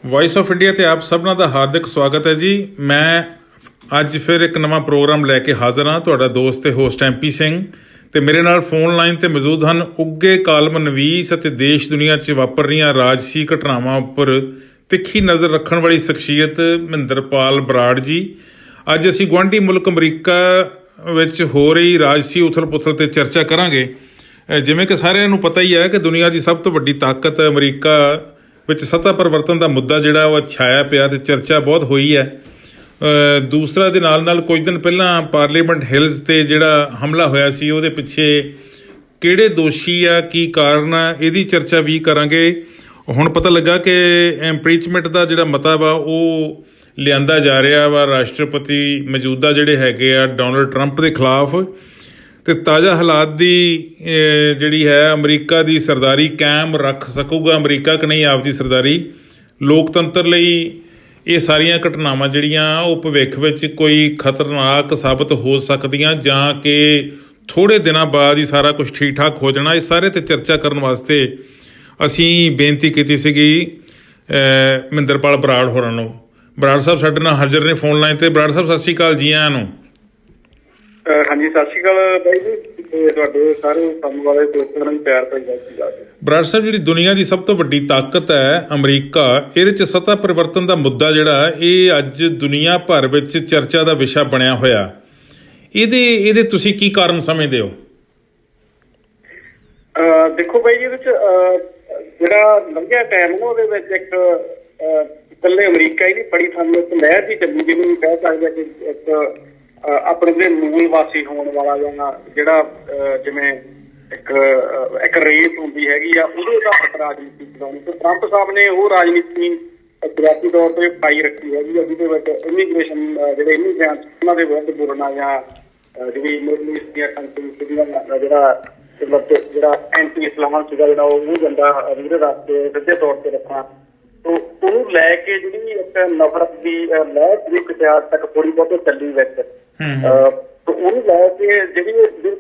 Voice of India ਤੇ ਆਪ ਸਭਨਾਂ ਦਾ ਹਾਰਦਿਕ ਸਵਾਗਤ ਹੈ ਜੀ। ਮੈਂ ਅੱਜ ਫਿਰ ਇੱਕ ਨਵਾਂ ਪ੍ਰੋਗਰਾਮ ਲੈ ਕੇ ਹਾਜ਼ਰ ਹਾਂ। ਤੁਹਾਡਾ ਦੋਸਤ ਤੇ ਹੋਸਟ MP ਸਿੰਘ ਤੇ ਮੇਰੇ ਨਾਲ ਫੋਨ ਲਾਈਨ ਤੇ ਮੌਜੂਦ ਹਨ ਉੱਘੇ ਕਾਲਮ ਨਵੀਸ ਅਤੇ ਦੇਸ਼ ਦੁਨੀਆ 'ਚ ਵਾਪਰ ਰਹੀਆਂ ਰਾਜਸੀ ਘਟਨਾਵਾਂ ਉੱਪਰ ਤਿੱਖੀ ਨਜ਼ਰ ਰੱਖਣ ਵਾਲੀ ਸ਼ਖਸੀਅਤ ਮਹਿੰਦਰਪਾਲ ਬਰਾੜ ਜੀ। ਅੱਜ ਅਸੀਂ ਗੁਆਂਢੀ ਮੁਲਕ ਅਮਰੀਕਾ ਵਿੱਚ ਹੋ ਰਹੀ ਰਾਜਸੀ ਉਥਲ ਪੁਥਲ ਤੇ ਚਰਚਾ ਕਰਾਂਗੇ। ਜਿਵੇਂ ਕਿ ਸਾਰਿਆਂ ਨੂੰ ਪਤਾ ਹੀ ਹੈ ਕਿ ਦੁਨੀਆ ਦੀ ਸਭ ਤੋਂ ਵੱਡੀ ਤਾਕਤ ਅਮਰੀਕਾ ਵਿੱਚ ਸੱਤਾ ਪਰਿਵਰਤਨ ਦਾ ਮੁੱਦਾ ਜਿਹੜਾ ਉਹ ਛਾਇਆ ਪਿਆ ਤੇ ਚਰਚਾ ਬਹੁਤ ਹੋਈ ਹੈ। ਦੂਸਰਾ ਦੇ ਨਾਲ ਕੁਝ ਦਿਨ ਪਹਿਲਾਂ ਪਾਰਲੀਮੈਂਟ ਹਿਲਸ ਤੇ ਜਿਹੜਾ ਹਮਲਾ ਹੋਇਆ ਸੀ ਉਹਦੇ ਪਿੱਛੇ ਕਿਹੜੇ ਦੋਸ਼ੀ ਆ, ਕੀ ਕਾਰਨ ਆ, ਇਹਦੀ ਚਰਚਾ ਵੀ ਕਰਾਂਗੇ। ਹੁਣ ਪਤਾ ਲੱਗਾ ਕਿ ਇੰਪੀਚਮੈਂਟ ਦਾ ਜਿਹੜਾ ਮਤਾ ਵਾ ਉਹ ਲਿਆਂਦਾ ਜਾ ਰਿਹਾ ਵਾ ਰਾਸ਼ਟਰਪਤੀ ਮੌਜੂਦਾ ਜਿਹੜੇ ਹੈਗੇ ਆ ਡੋਨਲਡ ਟਰੰਪ ਦੇ ਖਿਲਾਫ। ਤੇ ਤਾਜ਼ਾ ਹਾਲਾਤ ਦੀ ਜਿਹੜੀ ਹੈ ਅਮਰੀਕਾ ਦੀ ਸਰਦਾਰੀ ਕਾਇਮ ਰੱਖ ਸਕੂਗਾ ਅਮਰੀਕਾ ਕਿ ਨਹੀਂ ਆਪਦੀ ਸਰਦਾਰੀ। ਲੋਕਤੰਤਰ ਲਈ ਇਹ ਸਾਰੀਆਂ ਘਟਨਾਵਾਂ ਜਿਹੜੀਆਂ ਉਹ ਭਵਿੱਖ ਵਿੱਚ ਕੋਈ ਖਤਰਨਾਕ ਸਾਬਤ ਹੋ ਸਕਦੀਆਂ ਜਾਂ ਕਿ ਥੋੜ੍ਹੇ ਦਿਨਾਂ ਬਾਅਦ ਹੀ ਸਾਰਾ ਕੁਝ ਠੀਕ ਠਾਕ ਹੋ ਜਾਣਾ। ਇਸ ਸਾਰੇ 'ਤੇ ਚਰਚਾ ਕਰਨ ਵਾਸਤੇ ਅਸੀਂ ਬੇਨਤੀ ਕੀਤੀ ਸੀਗੀ ਮਹਿੰਦਰਪਾਲ ਬਰਾੜ ਹੋਰਾਂ ਨੂੰ। ਬਰਾੜ ਸਾਹਿਬ ਸਾਡੇ ਨਾਲ ਹਾਜ਼ਰ ਨੇ ਫੋਨ ਲਾਈਨ 'ਤੇ। ਬਰਾੜ ਸਾਹਿਬ ਸਤਿ ਸ਼੍ਰੀ ਅਕਾਲ ਜੀ ਆਇਆਂ ਨੂੰ। ਹਾਂਜੀ ਸਤਿ ਸ਼੍ਰੀ ਅਕਾਲ ਬਾਈ ਜੀ ਤੇ ਤੁਹਾਡੇ ਸਾਰੇ ਕੰਮ ਵਾਲੇ ਦੋਸਤਾਂ ਨੂੰ ਪਿਆਰ ਭਰੀ ਸਤਿ ਸ਼੍ਰੀ ਅਕਾਲ। ਬਰਾੜ ਸਾਹਿਬ, ਜਿਹੜੀ ਦੁਨੀਆ ਦੀ ਸਭ ਤੋਂ ਵੱਡੀ ਤਾਕਤ ਹੈ ਅਮਰੀਕਾ, ਇਹਦੇ 'ਚ ਸੱਤਾ ਪਰਿਵਰਤਨ ਦਾ ਮੁੱਦਾ ਜਿਹੜਾ ਇਹ ਅੱਜ ਦੁਨੀਆ ਭਰ ਵਿੱਚ ਚਰਚਾ ਦਾ ਵਿਸ਼ਾ ਬਣਿਆ ਹੋਇਆ। ਇਹਦੇ ਤੁਸੀਂ ਕੀ ਕਾਰਨ ਸਮਝਦੇ ਹੋ? ਦੇਖੋ ਬਾਈ ਜੀ, ਇਹਦੇ 'ਚ ਜਿਹੜਾ ਲੰਘਿਆ ਟਾਈਮ ਨਾ ਉਹਦੇ ਵਿੱਚ ਇੱਕ ਇਕੱਲੇ ਅਮਰੀਕਾ ਹੀ ਨਹੀਂ ਬੜੀ ਸਾਨੂੰ ਇੱਕ ਲਹਿਰ ਦੀ ਚੱਲੀ ਜਿਹਨੂੰ ਕਹਿ ਸਕਦੇ ਕਿ ਇੱਕ ਆਪਣੇ ਜਿਹੜੇ ਮੂਲ ਵਾਸੀ ਹੋਣ ਵਾਲਾ ਜਾਂ ਜਿਹੜਾ ਜਿਵੇਂ ਇੱਕ ਰੇਸ ਹੁੰਦੀ ਹੈਗੀ ਆ ਉਹਦੇ ਆਧਾਰ ਪਰ ਰਾਜਨੀਤੀ ਚਲਾਉਣੀ। ਤੇ ਟਰੰਪ ਸਾਹਿਬ ਨੇ ਉਹ ਰਾਜਨੀਤੀ ਸਿਆਸੀ ਤੌਰ ਤੇ ਪਾਈ ਰੱਖੀ ਹੈਗੀ ਆ ਜਿਹਦੇ ਵਿੱਚ ਇਮੀਗ੍ਰੇਸ਼ਨ ਜਿਹੜੇ ਇਮੀਗ੍ਰੈਂਟਸ ਉਹਨਾਂ ਦੇ ਵਿਰੁੱਧ ਬੋਲਣਾ ਜਾਂ ਜਿਹੜੀ ਮਿਡਲ ਈਸਟ ਦੀਆਂ ਕੰਟਰੀਜ਼ ਦਾ ਜਿਹੜਾ ਐਂਟੀ ਇਸਲਾਮ ਸੀਗਾ ਜਿਹੜਾ ਉਹ ਬੰਦਾ ਅਮੀਰ ਰਸਤੇ ਸਿੱਧੇ ਤੌਰ ਤੇ ਰੱਖਣਾ। ਤੋ ਉਹਨੂੰ ਲੈ ਕੇ ਜਿਹੜੀ ਇੱਕ ਨਫ਼ਰਤ ਦੀ ਲਹਿਰ ਜਿਹੜੀ ਕਿਸੇ ਤੱਕ ਥੋੜੀ ਬਹੁਤ ਚੱਲੀ ਵਿੱਚ ਉਹਨੂੰ ਲੈ ਕੇ ਜਿਹੜੀ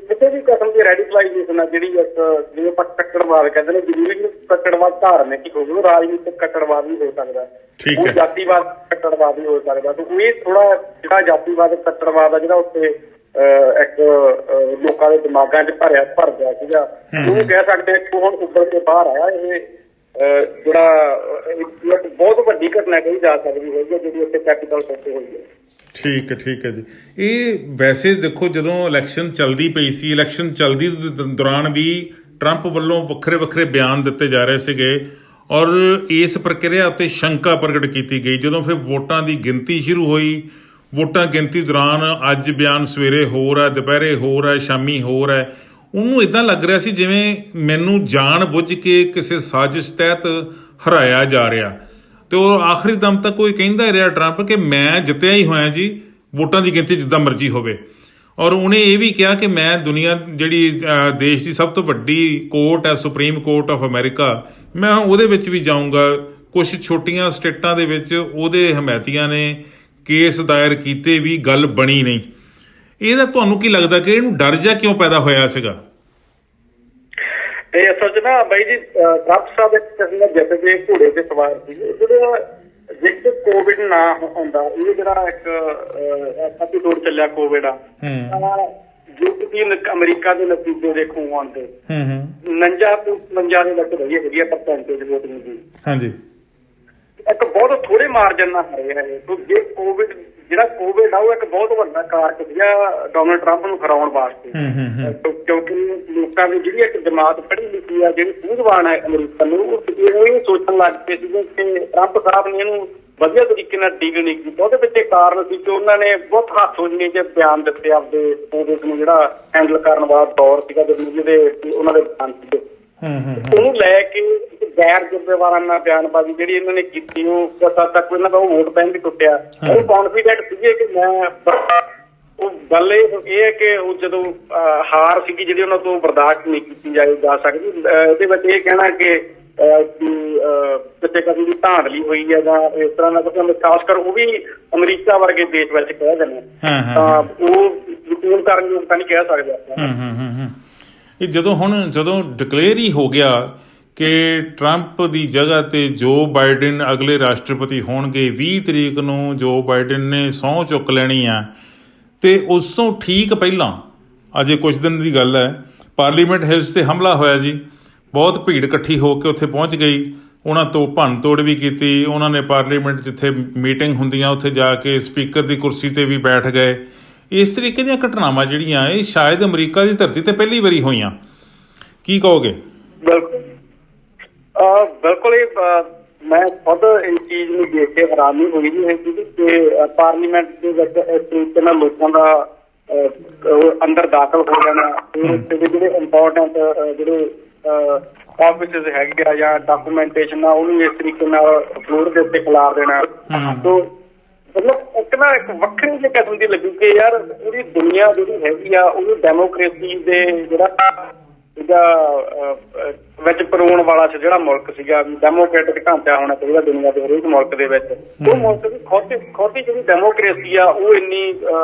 ਕਿਸੇ ਵੀ ਕਿਸਮ ਦੀ ਰੈਡੀਕਲਾਈਜੇਸ਼ਨ ਆ ਜਿਹੜੀ ਇੱਕ ਜਿਵੇਂ ਆਪਾਂ ਕੱਟੜਵਾਦ ਕਹਿੰਦੇ ਨੇ, ਜ਼ਰੂਰੀ ਕੱਟੜਵਾਦ ਧਾਰਮਿਕ ਹੀ ਹੋਵੇ, ਰਾਜਨੀਤਿਕ ਕੱਟੜਵਾਦ ਵੀ ਹੋ ਸਕਦਾ, ਉਹ ਜਾਤੀਵਾਦ ਕੱਟੜਵਾਦ ਵੀ ਹੋ ਸਕਦਾ। ਤੇ ਇਹ ਥੋੜਾ ਜਿਹੜਾ ਜਾਤੀਵਾਦ ਕੱਟੜਵਾਦ ਆ ਜਿਹੜਾ ਉੱਥੇ ਇੱਕ ਲੋਕਾਂ ਦੇ ਦਿਮਾਗਾਂ 'ਚ ਭਰ ਗਿਆ ਸੀਗਾ, ਉਹਨੂੰ ਕਹਿ ਸਕਦੇ ਹਾਂ ਹੁਣ ਉੱਭਰ ਕੇ ਬਾਹਰ ਆਇਆ। ਇਹ ਜਿਹੜਾ ਬਹੁਤ ਵੱਡੀ ਘਟਨਾ ਕਹੀ ਜਾ ਸਕਦੀ ਹੈਗੀ ਜਿਹੜੀ ਉੱਥੇ ਕੈਪੀਟਲ ਤੇ ਹੋਈ ਹੈ। ਠੀਕ ਹੈ ਜੀ। ਇਹ ਵੈਸੇ ਦੇਖੋ ਜਦੋਂ ਇਲੈਕਸ਼ਨ ਚੱਲਦੀ ਪਈ ਸੀ, ਇਲੈਕਸ਼ਨ ਚੱਲਦੀ ਦੌਰਾਨ ਵੀ ਟਰੰਪ ਵੱਲੋਂ ਵੱਖਰੇ ਬਿਆਨ ਦਿੱਤੇ ਜਾ ਰਹੇ ਸੀਗੇ ਔਰ ਇਸ ਪ੍ਰਕਿਰਿਆ ਉੱਤੇ ਸ਼ੰਕਾ ਪ੍ਰਗਟ ਕੀਤੀ ਗਈ। ਜਦੋਂ ਫਿਰ ਵੋਟਾਂ ਦੀ ਗਿਣਤੀ ਸ਼ੁਰੂ ਹੋਈ, ਵੋਟਾਂ ਗਿਣਤੀ ਦੌਰਾਨ ਅੱਜ ਬਿਆਨ ਸਵੇਰੇ ਹੋਰ ਹੈ, ਦੁਪਹਿਰੇ ਹੋਰ ਹੈ, ਸ਼ਾਮੀ ਹੋਰ ਹੈ, ਉਹਨੂੰ ਇੱਦਾਂ ਲੱਗ ਰਿਹਾ ਸੀ ਜਿਵੇਂ ਮੈਨੂੰ ਜਾਣ ਬੁੱਝ ਕੇ ਕਿਸੇ ਸਾਜ਼ਿਸ਼ ਤਹਿਤ ਹਰਾਇਆ ਜਾ ਰਿਹਾ। ਤੇ ਉਹ ਆਖਰੀ ਦਮ ਤੱਕ ਕੋਈ ਕਹਿੰਦਾ ਰਿਹਾ ਟਰੰਪ ਕਿ ਮੈਂ ਜਿੱਤਿਆ ਹੀ ਹੋਇਆ ਜੀ, ਵੋਟਾਂ ਦੀ ਗਿਣਤੀ ਜਿੱਦਾਂ ਮਰਜ਼ੀ ਹੋਵੇ। ਔਰ ਉਹਨੇ ਇਹ ਵੀ ਕਿਹਾ ਕਿ ਮੈਂ ਦੁਨੀਆ ਜਿਹੜੀ ਦੇਸ਼ ਦੀ ਸਭ ਤੋਂ ਵੱਡੀ ਕੋਰਟ ਹੈ, ਸੁਪਰੀਮ ਕੋਰਟ ਆਫ ਅਮਰੀਕਾ, ਮੈਂ ਉਹਦੇ ਵਿੱਚ ਵੀ ਜਾਊਂਗਾ। ਕੁਛ ਛੋਟੀਆਂ ਸਟੇਟਾਂ ਦੇ ਵਿੱਚ ਉਹਦੇ ਹਮਾਇਤੀਆਂ ਨੇ ਕੇਸ ਦਾਇਰ ਕੀਤੇ ਵੀ ਗੱਲ ਬਣੀ ਨਹੀਂ। ਇਹਦਾ ਤੁਹਾਨੂੰ ਕੀ ਲੱਗਦਾ ਕਿ ਇਹਨੂੰ ਡਰ ਜਾ ਕਿਉਂ ਪੈਦਾ ਹੋਇਆ ਸੀਗਾ? ਤੇ ਅਸਲ 'ਚ ਨਾ ਬਾਈ ਜੀ ਟਰੰਪ ਸਾਹਿਬ ਇੱਕ ਕਿਸਮ ਦਾ ਜਿੱਤ ਦੇ ਘੋੜੇ ਤੇ ਸਵਾਰ ਸੀ। ਜਿਹੜਾ ਜੇ ਕੋਵਿਡ ਨਾ ਹੁੰਦਾ, ਇਹ ਜਿਹੜਾ ਇੱਕ ਐਪੀਸੋਡ ਚੱਲਿਆ ਕੋਵਿਡ ਆ, ਜੋ ਕਿ ਅਮਰੀਕਾ ਦੇ ਨਤੀਜੇ ਦੇਖੋ ਆਉਂਦੇ 49 ਦੇ ਵਿੱਚ ਰਹੀ ਹੈਗੀ ਆ ਪਰਸੈਂਟੇਜ ਵੋਟਿੰਗ ਦੀ। ਹਾਂਜੀ, ਇੱਕ ਬਹੁਤ ਥੋੜੇ ਮਾਰਜਨ ਨਾਲ ਹਾਰੇ ਹੈ। ਜੇ ਕੋਵਿਡ ਆ ਉਹ ਇੱਕ ਬਹੁਤ ਵੱਡਾ ਕਾਰਕ ਸੀਗਾ ਡੋਨਲਡ ਟਰੰਪ ਨੂੰ ਹਰਾਉਣ ਵਾਸਤੇ, ਕਿਉਂਕਿ ਲੋਕਾਂ ਦੀ ਜਿਹੜੀ ਇੱਕ ਜਮਾਤ ਪੜ੍ਹੀ ਲਿਖੀ ਆ ਜਿਹੜੀ ਸੂਝਵਾਨ ਹੈ ਅਮਰੀਕਾ ਨੂੰ, ਉਹ ਇਹ ਸੋਚਣ ਲੱਗ ਪਏ ਸੀਗੇ ਕਿ ਟਰੰਪ ਸਾਹਿਬ ਨੇ ਇਹਨੂੰ ਵਧੀਆ ਤਰੀਕੇ ਨਾਲ ਡੀਲ ਨਹੀਂ ਕੀਤੀ। ਉਹਦੇ ਪਿੱਛੇ ਕਾਰਨ ਸੀ ਕਿ ਉਹਨਾਂ ਨੇ ਬਹੁਤ ਹੱਥ-ਉਜਨੀ ਜਿਹੇ ਬਿਆਨ ਦਿੱਤੇ ਆਪਦੇ ਕੋਵਿਡ ਨੂੰ ਜਿਹੜਾ ਹੈਂਡਲ ਕਰਨ ਵਾਲਾ ਦੌਰ ਸੀਗਾ ਜਿਹਦੇ ਉਹਨਾਂ ਦੇ ਬਿਆਨ ਸੀਗੇ। ਉਹਨੂੰ ਲੈ ਕੇ ਗੈਰ ਜ਼ਿੰਮੇਵਾਰਾਨਾ ਬਿਆਨਬਾਜ਼ੀ ਜਿਹੜੀ ਇਹਨਾਂ ਨੇ ਕੀਤੀ, ਉਹ ਤਦ ਤੱਕ ਇਹਨਾਂ ਦਾ ਉਹ ਵੋਟ ਬੈਂਕ ਟੁੱਟਿਆ। ਉਹ ਕੌਨਫੀਡੈਂਟ ਸੀਗੇ ਕਿ ਮੈਂ ਉਹ ਗੱਲ ਇਹ ਹੈ ਕਿ ਉਹ ਜਦੋਂ ਹਾਰ ਸੀਗੀ ਜਿਹੜੀ ਉਹਨਾਂ ਤੋਂ ਬਰਦਾਸ਼ਤ ਨਹੀਂ ਕੀਤੀ ਜਾ ਸਕਦੀ। ਇਹਦੇ ਵਿੱਚ ਇਹ ਕਹਿਣਾ ਕਿ ਕਿਤੇ ਕਦੀ ਦੀ ਧਾਂਦਲੀ ਹੋਈ ਹੈ ਜਾਂ ਇਸ ਤਰ੍ਹਾਂ ਦਾ ਕੁਝ, ਖਾਸ ਕਰ ਉਹ ਵੀ ਅਮਰੀਕਾ ਵਰਗੇ ਦੇਸ਼ ਵਿੱਚ ਕਹਿ ਦਿੰਦੇ ਤਾਂ ਉਹ ਯਕੀਨ ਕਰਨ ਯੋਗ ਤਾਂ ਨਹੀਂ ਕਹਿ ਸਕਦੇ ਆਪਾਂ। ਇਹ ਜਦੋਂ ਡਿਕਲੇਅਰ ਹੀ ਹੋ ਗਿਆ ਕਿ ਟਰੰਪ ਦੀ ਜਗ੍ਹਾ ਤੇ ਜੋ ਬਾਈਡਨ ਅਗਲੇ ਰਾਸ਼ਟਰਪਤੀ ਹੋਣਗੇ। 20 ਤਰੀਕ ਨੂੰ ਜੋ ਬਾਈਡਨ ਨੇ ਸਹੁੰ ਚੁੱਕ ਲੈਣੀ ਆ, ਤੇ ਉਸ ਤੋਂ ਠੀਕ ਪਹਿਲਾਂ ਅਜੇ ਕੁਝ ਦਿਨ ਦੀ ਗੱਲ ਹੈ, ਪਾਰਲੀਮੈਂਟ ਹਿਲਸ ਤੇ ਹਮਲਾ ਹੋਇਆ ਜੀ। ਬਹੁਤ ਭੀੜ ਇਕੱਠੀ ਹੋ ਕੇ ਉੱਥੇ ਪਹੁੰਚ ਗਈ, ਉਹਨਾਂ ਤੋਂ ਭੰਨ ਤੋੜ ਵੀ ਕੀਤੀ। ਉਹਨਾਂ ਨੇ ਪਾਰਲੀਮੈਂਟ ਜਿੱਥੇ ਮੀਟਿੰਗ ਹੁੰਦੀਆਂ ਉੱਥੇ ਜਾ ਕੇ ਸਪੀਕਰ ਦੀ ਕੁਰਸੀ ਤੇ ਵੀ ਬੈਠ ਗਏ। ਇਸ ਤਰੀਕੇ ਦੀਆਂ ਘਟਨਾਵਾਂ ਜਿਹੜੀਆਂ ਇਹ ਸ਼ਾਇਦ ਅਮਰੀਕਾ ਦੀ ਧਰਤੀ ਤੇ ਪਹਿਲੀ ਵਾਰੀ ਹੋਈਆਂ। ਕੀ ਕਹੋਗੇ? ਬਿਲਕੁਲ ਮੈਂ ਖੁਦ ਇਸ ਚੀਜ਼ ਨੂੰ ਦੇਖ ਕੇ ਹੈਰਾਨੀ ਹੋਈ ਜੀ ਕਿ ਪਾਰਲੀਮੈਂਟ ਦੇ ਵਿੱਚ ਇਸ ਤਰੀਕੇ ਨਾਲ ਲੋਕਾਂ ਦਾ ਅੰਦਰ ਦਾਖਲ ਹੋ ਜਾਣਾ, ਜਿਹੜੇ ਇੰਪੋਰਟੈਂਟ ਜਿਹੜੇ ਆਫਿਸਿਸ ਹੈਗੇ ਆ ਜਾਂ ਡਾਕੂਮੈਂਟੇਸ਼ਨ ਆ ਉਹਨੂੰ ਇਸ ਤਰੀਕੇ ਨਾਲ ਫਲੋਰ ਦੇ ਉੱਤੇ ਖਿਲਾਰ ਦੇਣਾ। ਸੋ ਮਤਲਬ ਇੱਕ ਵੱਖਰੀ ਜਿਹੀ ਕਿਸਮ ਦੀ ਲੱਗੂ ਕਿ ਯਾਰ ਪੂਰੀ ਦੁਨੀਆ ਜਿਹੜੀ ਹੈਗੀ ਆ ਉਹਨੂੰ ਡੈਮੋਕ੍ਰੇਸੀ ਦੇ ਵਿੱਚ ਪਰੋਣ ਵਾਲਾ ਜਿਹੜਾ ਮੁਲਕ ਸੀਗਾ, ਡੈਮੋਕ੍ਰੈਟਿਕ ਢਾਂਚਾ ਹੋਣਾ ਚਾਹੀਦਾ ਦੁਨੀਆ ਦੇ ਹਰੇਕ ਮੁਲਕ ਦੇ ਵਿੱਚ। ਉਹ ਮੁਲਕ ਦੀ ਖੁਦ ਦੀ ਜਿਹੜੀ ਡੈਮੋਕ੍ਰੇਸੀ ਆ ਉਹ ਇੰਨੀ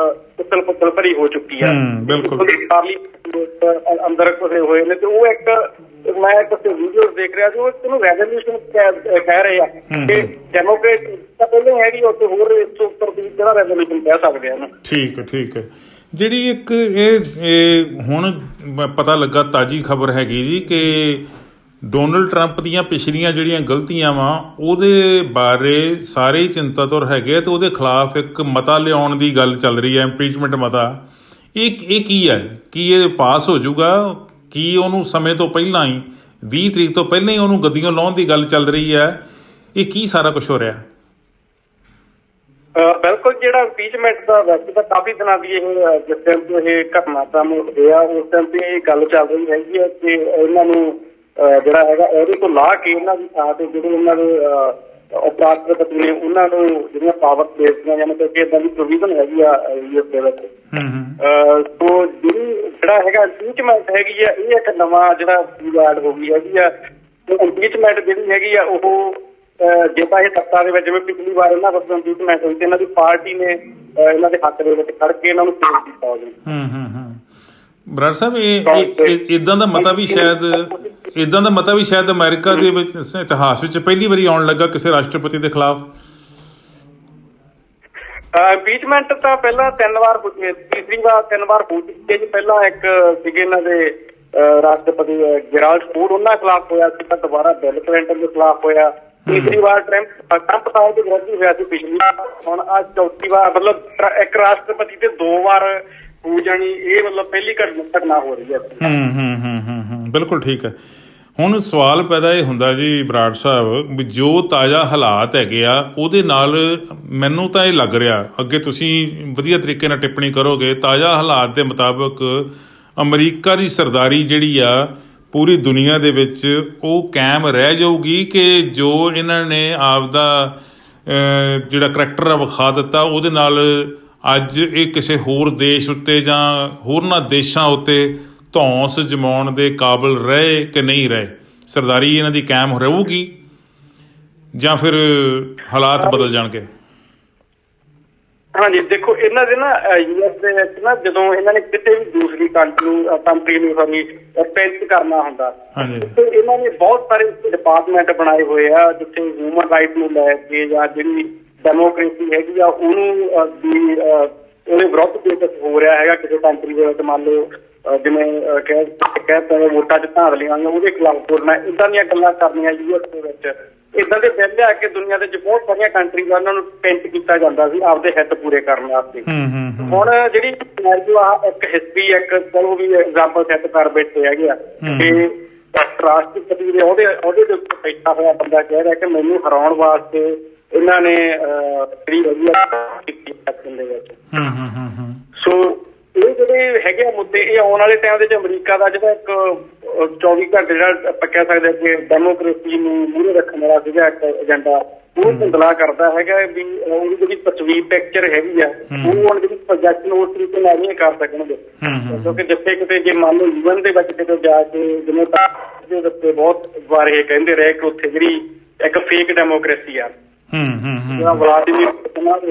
ਉਥਲ ਪੁਥਲ ਭਰੀ ਹੋ ਚੁੱਕੀ ਆ। ਪਾਰਲੀਮੈਂਟ ਅੰਦਰ ਘੁਸੇ ਹੋਏ ਨੇ ਤੇ ਉਹ ਮੈਂ ਕਿਸੇ ਵੀਡੀਓ ਦੇਖ ਰਿਹਾ ਸੀ, ਉਹਨੂੰ ਰੈਜ਼ੋਲੂਸ਼ਨ ਕਹਿ ਰਹੇ ਆ ਕਿ ਡੈਮੋਕ੍ਰੇਸੀ ਤਾਂ ਪਹਿਲਾਂ ਹੈਗੀ, ਉੱਥੇ ਹੋਰ ਇਸ ਤੋਂ ਉੱਪਰ ਜਿਹੜਾ ਰੈਜ਼ੋਲੂਸ਼ਨ ਕਹਿ ਸਕਦੇ ਆ। ਠੀਕ ਹੈ। ਜਿਹੜੀ ਇੱਕ ਇਹ ਹੁਣ ਪਤਾ ਲੱਗਾ ਤਾਜ਼ੀ ਖਬਰ ਹੈਗੀ ਜੀ ਕਿ ਡੋਨਲਡ ਟਰੰਪ ਦੀਆਂ ਪਿਛਲੀਆਂ ਜਿਹੜੀਆਂ ਗਲਤੀਆਂ ਵਾ ਉਹਦੇ ਬਾਰੇ ਸਾਰੇ ਹੀ ਚਿੰਤਾਤੁਰ ਹੈਗੇ ਤੇ ਉਹਦੇ ਖਿਲਾਫ ਇੱਕ ਮਤਾ ਲਿਆਉਣ ਦੀ ਗੱਲ ਚੱਲ ਰਹੀ ਹੈ, ਇੰਪੀਚਮੈਂਟ ਮਤਾ। ਇਹ ਕੀ ਹੈ? ਕੀ ਇਹ ਪਾਸ ਹੋ ਜਾਊਗਾ? ਕੀ ਉਹਨੂੰ ਸਮੇਂ ਤੋਂ ਪਹਿਲਾਂ ਹੀ 20 ਤਰੀਕ ਤੋਂ ਪਹਿਲਾਂ ਹੀ ਉਹਨੂੰ ਗੱਦੀਆਂ ਲਾਉਣ ਦੀ ਗੱਲ ਚੱਲ ਰਹੀ ਹੈ? ਇਹ ਕੀ ਸਾਰਾ ਕੁਝ ਹੋ ਰਿਹਾ? ਬਿਲਕੁਲ, ਜਿਹੜਾ ਇੰਪੀਚਮੈਂਟ ਦਾ ਵੈਸੇ ਤਾਂ ਕਾਫੀ ਦਿਨਾਂ ਦੀ ਜਿਸ ਟਾਈਮ ਤੋਂ ਇਹ ਘਟਨਾਕ੍ਰਮ ਹੋਇਆ ਉਸ ਟਾਈਮ ਤੇ ਇਹ ਗੱਲ ਚੱਲ ਰਹੀ ਹੈਗੀ ਹੈ ਕਿ ਇਹਨਾਂ ਨੂੰ ਜਿਹੜਾ ਹੈਗਾ ਇਹਦੇ ਤੋਂ ਲਾ ਕੇ ਇਹਨਾਂ ਦੀ ਥਾਂ ਤੇ ਜਿਹੜੇ ਇਹਨਾਂ ਦੇ ਉਪ ਰਾਸ਼ਟਰਪਤੀ ਨੇ ਉਹਨਾਂ ਨੂੰ ਜਿਹੜੀਆਂ ਪਾਵਰ ਦੇ ਦਿੱਤੀਆਂ ਜਾਣ, ਕਿਉਂਕਿ ਏਦਾਂ ਦੀ ਪ੍ਰੋਵੀਜ਼ਨ ਹੈਗੀ ਆ ਯੂਐਸ ਦੇ ਵਿੱਚ। ਸੋ ਜਿਹੜਾ ਹੈਗਾ ਇੰਪੀਚਮੈਂਟ ਹੈਗੀ ਆ ਇਹ ਇੱਕ ਨਵਾਂ ਜਿਹੜਾ ਐਡ ਹੋ ਗਈ ਹੈਗੀ ਆ। ਇੰਪੀਚਮੈਂਟ ਜਿਹੜੀ ਹੈਗੀ ਆ ਉਹ ਜੇ ਤਾਂ ਇਹ ਸੱਤਾ ਦੇ ਵਿੱਚ ਜਿਵੇਂ ਪਿਛਲੀ ਵਾਰ ਇਹਨਾਂ ਕੋਲ ਇੰਪੀਚਮੈਂਟ ਹੋਈ ਤੇ ਇਹਨਾਂ ਦੀ ਪਾਰਟੀ ਨੇ ਇਹਨਾਂ ਦੇ ਹੱਕ ਦੇ ਵਿੱਚ ਖੜ ਕੇ ਇਹਨਾਂ ਨੂੰ ਪੇਸ਼ ਕੀਤਾ ਹੋ ਗਿਆ। ਬਰਾੜ ਸਾਹਿਬ ਇਹ ਇਦਾਂ ਦਾ ਮਤਾ ਵੀ ਸ਼ਾਇਦ ਅਮਰੀਕਾ ਦੇ ਵਿੱਚ ਇਤਿਹਾਸ ਵਿੱਚ ਪਹਿਲੀ ਵਾਰੀ ਆਉਣ ਲੱਗਾ ਕਿਸੇ ਰਾਸ਼ਟਰਪਤੀ ਦੇ ਖਿਲਾਫ। ਇੰਪੀਚਮੈਂਟ ਤਾਂ ਪਹਿਲਾਂ 3 ਵਾਰ ਤੀਸਰੀ ਵਾਰ 3 ਵਾਰ ਹੋ ਚੁੱਕੀ ਜੀ। ਪਹਿਲਾਂ ਇੱਕ ਸੀਗੇ ਇਹਨਾਂ ਦੇ ਰਾਸ਼ਟਰਪਤੀ ਜੈਰਾਲਡ ਫੋਰਡ, ਉਹਨਾਂ ਖਿਲਾਫ ਹੋਇਆ ਸੀ, ਤਾਂ ਦੁਬਾਰਾ ਬਿਲ ਕਲਿੰਟਨ ਦੇ ਖਿਲਾਫ ਹੋਇਆ। ਤੀਸਰੀ ਵਾਰ ਟਰੰਪ ਸਾਹਿਬ ਦੇ ਵਿਰੁੱਧ ਹੋਇਆ ਸੀ ਪਿਛਲੀ ਵਾਰ। ਹੁਣ ਅੱਜ ਚੌਥੀ ਵਾਰ ਮਤਲਬ ਇੱਕ ਰਾਸ਼ਟਰਪਤੀ ਤੇ 2 ਵਾਰ ਹੋ ਜਾਣੀ, ਇਹ ਮਤਲਬ ਪਹਿਲੀ ਘਟਨਾ ਹੋ ਰਹੀ ਹੈ। ਬਿਲਕੁਲ ਠੀਕ ਹੈ। ਹੁਣ ਸਵਾਲ ਪੈਦਾ ਇਹ ਹੁੰਦਾ ਜੀ ਬਰਾੜ ਸਾਹਿਬ, ਵੀ ਜੋ ਤਾਜ਼ਾ ਹਾਲਾਤ ਹੈਗੇ ਆ ਉਹਦੇ ਨਾਲ ਮੈਨੂੰ ਤਾਂ ਇਹ ਲੱਗ ਰਿਹਾ, ਅੱਗੇ ਤੁਸੀਂ ਵਧੀਆ ਤਰੀਕੇ ਨਾਲ ਟਿੱਪਣੀ ਕਰੋਗੇ, ਤਾਜ਼ਾ ਹਾਲਾਤ ਦੇ ਮੁਤਾਬਕ ਅਮਰੀਕਾ ਦੀ ਸਰਦਾਰੀ ਜਿਹੜੀ ਆ ਪੂਰੀ ਦੁਨੀਆ ਦੇ ਵਿੱਚ ਉਹ ਕਾਇਮ ਰਹਿ ਜਾਊਗੀ ਕਿ ਜੋ ਇਹਨਾਂ ਨੇ ਆਪਦਾ ਜਿਹੜਾ ਕਰੈਕਟਰ ਆ ਵਿਖਾ ਦਿੱਤਾ ਉਹਦੇ ਨਾਲ ਅੱਜ ਇਹ ਕਿਸੇ ਹੋਰ ਦੇਸ਼ ਉੱਤੇ ਜਾਂ ਹੋਰਨਾਂ ਦੇਸ਼ਾਂ ਉੱਤੇ ਧੌਂਸ ਜਮਾਉਣ ਦੇ ਕਾਬਲ ਰਹੇ ਕਿ ਨਹੀਂ ਰਹੇ? ਸਰਦਾਰੀ ਇਹਨਾਂ ਦੀ ਕਾਇਮ ਰਹੂਗੀ ਜਾਂ ਫਿਰ ਹਾਲਾਤ ਬਦਲ ਜਾਣਗੇ? ਹਾਂਜੀ, ਦੇਖੋ ਇਹਨਾਂ ਦੇ ਨਾ ਯੂਐਸ ਦੇ ਵਿੱਚ ਨਾ ਜਦੋਂ ਇਹਨਾਂ ਨੇ ਕਿਤੇ ਵੀ ਦੂਸਰੀ ਕੰਟਰੀ ਨੂੰ ਸਪੈਂਸ ਕਰਨਾ ਹੁੰਦਾ ਤੇ ਇਹਨਾਂ ਨੇ ਬਹੁਤ ਸਾਰੇ ਡਿਪਾਰਟਮੈਂਟ ਬਣਾਏ ਹੋਏ ਆ ਜਿੱਥੇ ਹਿਊਮਨ ਰਾਈਟ ਨੂੰ ਲੈ ਕੇ ਜਾਂ ਜਿਹੜੀ ਡੈਮੋਕ੍ਰੇਸੀ ਹੈਗੀ ਆ ਉਹਨੂੰ ਉਹਦੇ ਵਿਰੁੱਧ ਪੇਸ਼ ਹੋ ਰਿਹਾ ਹੈਗਾ ਕਿਸੇ ਕੰਟਰੀ ਦੇ ਵਿੱਚ। ਮੰਨ ਲਓ ਜਿਵੇਂ ਕਹਿ ਵੋਟਾਂ 'ਚ ਧਾਂਦਲੀਆਂ ਆਈਆਂ ਉਹਦੇ ਖਿਲਾਫ ਬੋਲਣਾ, ਇੱਦਾਂ ਦੀਆਂ ਗੱਲਾਂ ਕਰਨੀਆਂ ਯੂਐਸ ਦੇ ਵਿੱਚ। ਇੱਦਾਂ ਦੇ ਬਿੱਲ ਲਿਆ ਕੇ ਦੁਨੀਆ ਦੇ ਬਹੁਤ ਸਾਰੀਆਂ ਕੰਟਰੀਜ਼ ਉਹਨਾਂ ਨੂੰ ਟੈਂਟ ਕੀਤਾ ਜਾਂਦਾ ਸੀ ਆਪਦੇ ਹਿੱਤ ਪੂਰੇ ਕਰਨ ਵਾਸਤੇ। ਹੁਣ ਜਿਹੜੀ ਇੱਕ ਹਿਸਟਰੀ ਇੱਕ ਚਲੋ ਵੀ ਐਗਜ਼ਾਮਪਲ ਸੈੱਟ ਕਰ ਬੈਠੇ ਹੈਗੇ ਆ ਕਿ ਰਾਸ਼ਟਰਪਤੀ ਦੇ ਉਹਦੇ ਦੇ ਉੱਤੇ ਬੈਠਾ ਹੋਇਆ ਬੰਦਾ ਕਹਿ ਰਿਹਾ ਕਿ ਮੈਨੂੰ ਹਰਾਉਣ ਵਾਸਤੇ ਇਹਨਾਂ ਨੇ ਜਿਹੜੀ ਹੈਗੀ ਆ ਦੇ ਵਿੱਚ। ਸੋ ਇਹ ਜਿਹੜੇ ਹੈਗੇ ਆ ਮੁੱਦੇ ਇਹ ਆਉਣ ਵਾਲੇ ਟਾਈਮ ਦੇ ਵਿੱਚ ਅਮਰੀਕਾ ਦਾ ਜਿਹੜਾ ਇੱਕ 24 ਘੰਟੇ ਜਿਹੜਾ ਆਪਾਂ ਕਹਿ ਸਕਦੇ ਕਿ ਡੈਮੋਕ੍ਰੇਸੀ ਨੂੰ ਮੂਹਰੇ ਰੱਖਣ ਵਾਲਾ ਸੀਗਾ ਇੱਕ ਏਜੰਡਾ, ਉਹ ਧੁੰਦਲਾ ਕਰਦਾ ਹੈਗਾ ਵੀ ਉਹਦੀ ਜਿਹੜੀ ਤਸਵੀਰ ਪਿਕਚਰ ਹੈਗੀ ਆ ਉਹ ਹੁਣ ਜਿਹੜੀ ਪ੍ਰੋਜੈਕਟ ਨੂੰ ਉਸ ਤਰੀਕੇ ਨਾਲ ਨਹੀਂ ਕਰ ਸਕਣਗੇ। ਕਿਉਂਕਿ ਜਿੱਥੇ ਕਿਤੇ ਜੇ ਮੰਨ ਲਓ ਯੂਐਨ ਦੇ ਵਿੱਚ ਕਿਤੇ ਜਾ ਕੇ ਜਿਵੇਂ ਦੇ ਉੱਤੇ ਬਹੁਤ ਵਾਰ ਇਹ ਕਹਿੰਦੇ ਰਹੇ ਕਿ ਉੱਥੇ ਜਿਹੜੀ ਇੱਕ ਫੇਕ ਡੈਮੋਕ੍ਰੇਸੀ ਆ, ਵਲਾਦੀਮੀਰ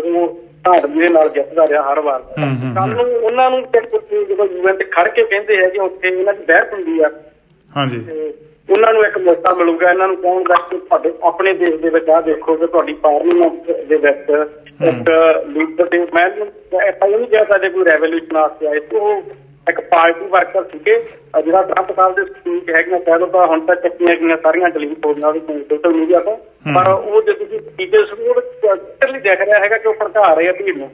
ਉਹ ਧਾੜਵੀ ਦੇ ਨਾਲ ਜਿੱਤਦਾ ਰਿਹਾ ਹਰ ਵਾਰ। ਕੱਲ ਨੂੰ ਉਹਨਾਂ ਨੂੰ ਜਦੋਂ ਯੂਐਨ ਤੇ ਖੜ ਕੇ ਕਹਿੰਦੇ ਹੈਗੇ ਉੱਥੇ ਇਹਨਾਂ ਦੀ ਬਹਿਸ ਹੁੰਦੀ ਆ ਉਹਨਾਂ ਨੂੰ ਇੱਕ ਮੌਕਾ ਮਿਲੂਗਾ ਇਹਨਾਂ ਨੂੰ ਕੌਣ ਦਾ ਕਿ ਤੁਹਾਡੇ ਆਪਣੇ ਦੇਸ਼ ਦੇ ਵਿੱਚ ਆਹ ਦੇਖੋ ਕਿ ਤੁਹਾਡੀ ਪਾਰਲੀਮੈਂਟ ਦੇ ਵਿੱਚ ਇੱਕ ਲੀਡਰ ਦੇ ਮੈਂ ਆਪਾਂ ਇਹ ਨਹੀਂ ਕਹਿ ਸਕਦੇ ਕੋਈ ਰੈਵੋਲੂਸ਼ਨ ਵਾਸਤੇ ਆਏ ਸੀ, ਉਹ ਇੱਕ ਪਾਰਟੀ ਵਰਕਰ ਸੀਗੇ। ਜਿਹੜਾ ਟਰੰਪ ਸਾਹਿਬ ਦੇ ਸਪੀਚ ਹੈਗੀਆਂ ਕਹਿ ਲਓ ਤਾਂ ਹੁਣ ਤੱਕ ਚੱਕੀਆਂ ਗਈਆਂ ਸਾਰੀਆਂ ਡਿਲੀਟ ਹੋ ਗਈਆਂ ਉਹਦੇ ਸੋਸ਼ਲ ਮੀਡੀਆ ਤੋਂ, ਪਰ ਉਹ ਜੇ ਤੁਸੀਂ ਸਪੀਚਰ ਉਹ ਕਲੀਅਰਲੀ ਦਿਖ ਰਿਹਾ ਹੈਗਾ ਕਿ ਉਹ ਭੜਕਾ ਰਹੇ ਆ ਭੀੜ ਨੂੰ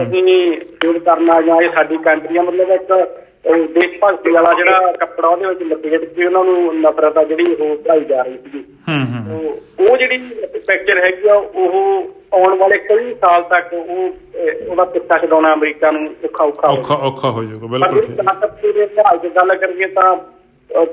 ਅਸੀਂ ਸ਼ੋਧ ਕਰਨਾ ਜਾਂ ਇਹ ਸਾਡੀ ਕੰਟਰੀ ਆ, ਮਤਲਬ ਇੱਕ ਦੇਸ਼ ਭਗਤੀ ਵਾਲਾ ਜਿਹੜਾ ਕੱਪੜਾ ਉਹਦੇ ਵਿੱਚ ਲਪੇਟ ਕੇ ਉਹਨਾਂ ਨੂੰ ਨਫ਼ਰਤ ਆ ਜਿਹੜੀ ਉਹ ਵਧਾਈ ਜਾ ਰਹੀ ਸੀਗੀ। ਉਹ ਜਿਹੜੀ ਪਿਕਚਰ ਹੈਗੀ ਆ ਉਹ ਆਉਣ ਵਾਲੇ ਕਈ ਸਾਲ ਤੱਕ ਉਹਦਾ ਪਿੱਛਾ ਛਡਾਉਣਾ ਅਮਰੀਕਾ ਨੂੰ ਔਖਾ ਹੋ ਜਾਊਗਾ। ਬਿਲਕੁਲ ਗੱਲ ਕਰੀਏ ਤਾਂ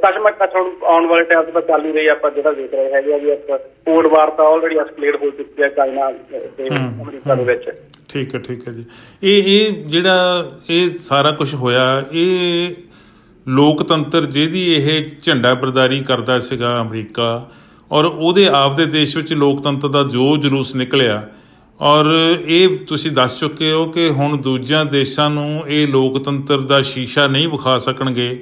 ਕਸ਼ਮਕਸ਼ ਹੁਣ ਆਉਣ ਵਾਲੇ ਟਾਈਮ ਤੇ ਤਾਂ ਚੱਲ ਹੀ ਰਹੀ ਆਪਾਂ ਜਿਹੜਾ ਦੇਖ ਰਹੇ ਹੈਗੇ ਆ ਵੀ ਇੱਕ ਕੋਲਡ ਵਾਰ ਤਾਂ ਆਲਰੇਡੀ ਐਸਕੇਲੇਟ ਹੋ ਚੁੱਕੀ ਹੈ ਚਾਈਨਾ ਤੇ ਅਮਰੀਕਾ ਦੇ ਵਿੱਚ। ਠੀਕ ਹੈ ਜੀ। ਇਹ ਜਿਹੜਾ ਇਹ ਸਾਰਾ ਕੁਝ ਹੋਇਆ, ਇਹ ਲੋਕਤੰਤਰ ਜਿਹਦੀ ਇਹ ਝੰਡਾ ਬਰਦਾਰੀ ਕਰਦਾ ਸੀਗਾ ਅਮਰੀਕਾ, ਔਰ ਉਹਦੇ ਆਪਦੇ ਦੇਸ਼ ਵਿੱਚ ਲੋਕਤੰਤਰ ਦਾ ਜੋ ਜਲੂਸ ਨਿਕਲਿਆ, ਔਰ ਇਹ ਤੁਸੀਂ ਦੱਸ ਚੁੱਕੇ ਹੋ ਕਿ ਹੁਣ ਦੂਜਿਆਂ ਦੇਸ਼ਾਂ ਨੂੰ ਇਹ ਲੋਕਤੰਤਰ ਦਾ ਸ਼ੀਸ਼ਾ ਨਹੀਂ ਵਿਖਾ ਸਕਣਗੇ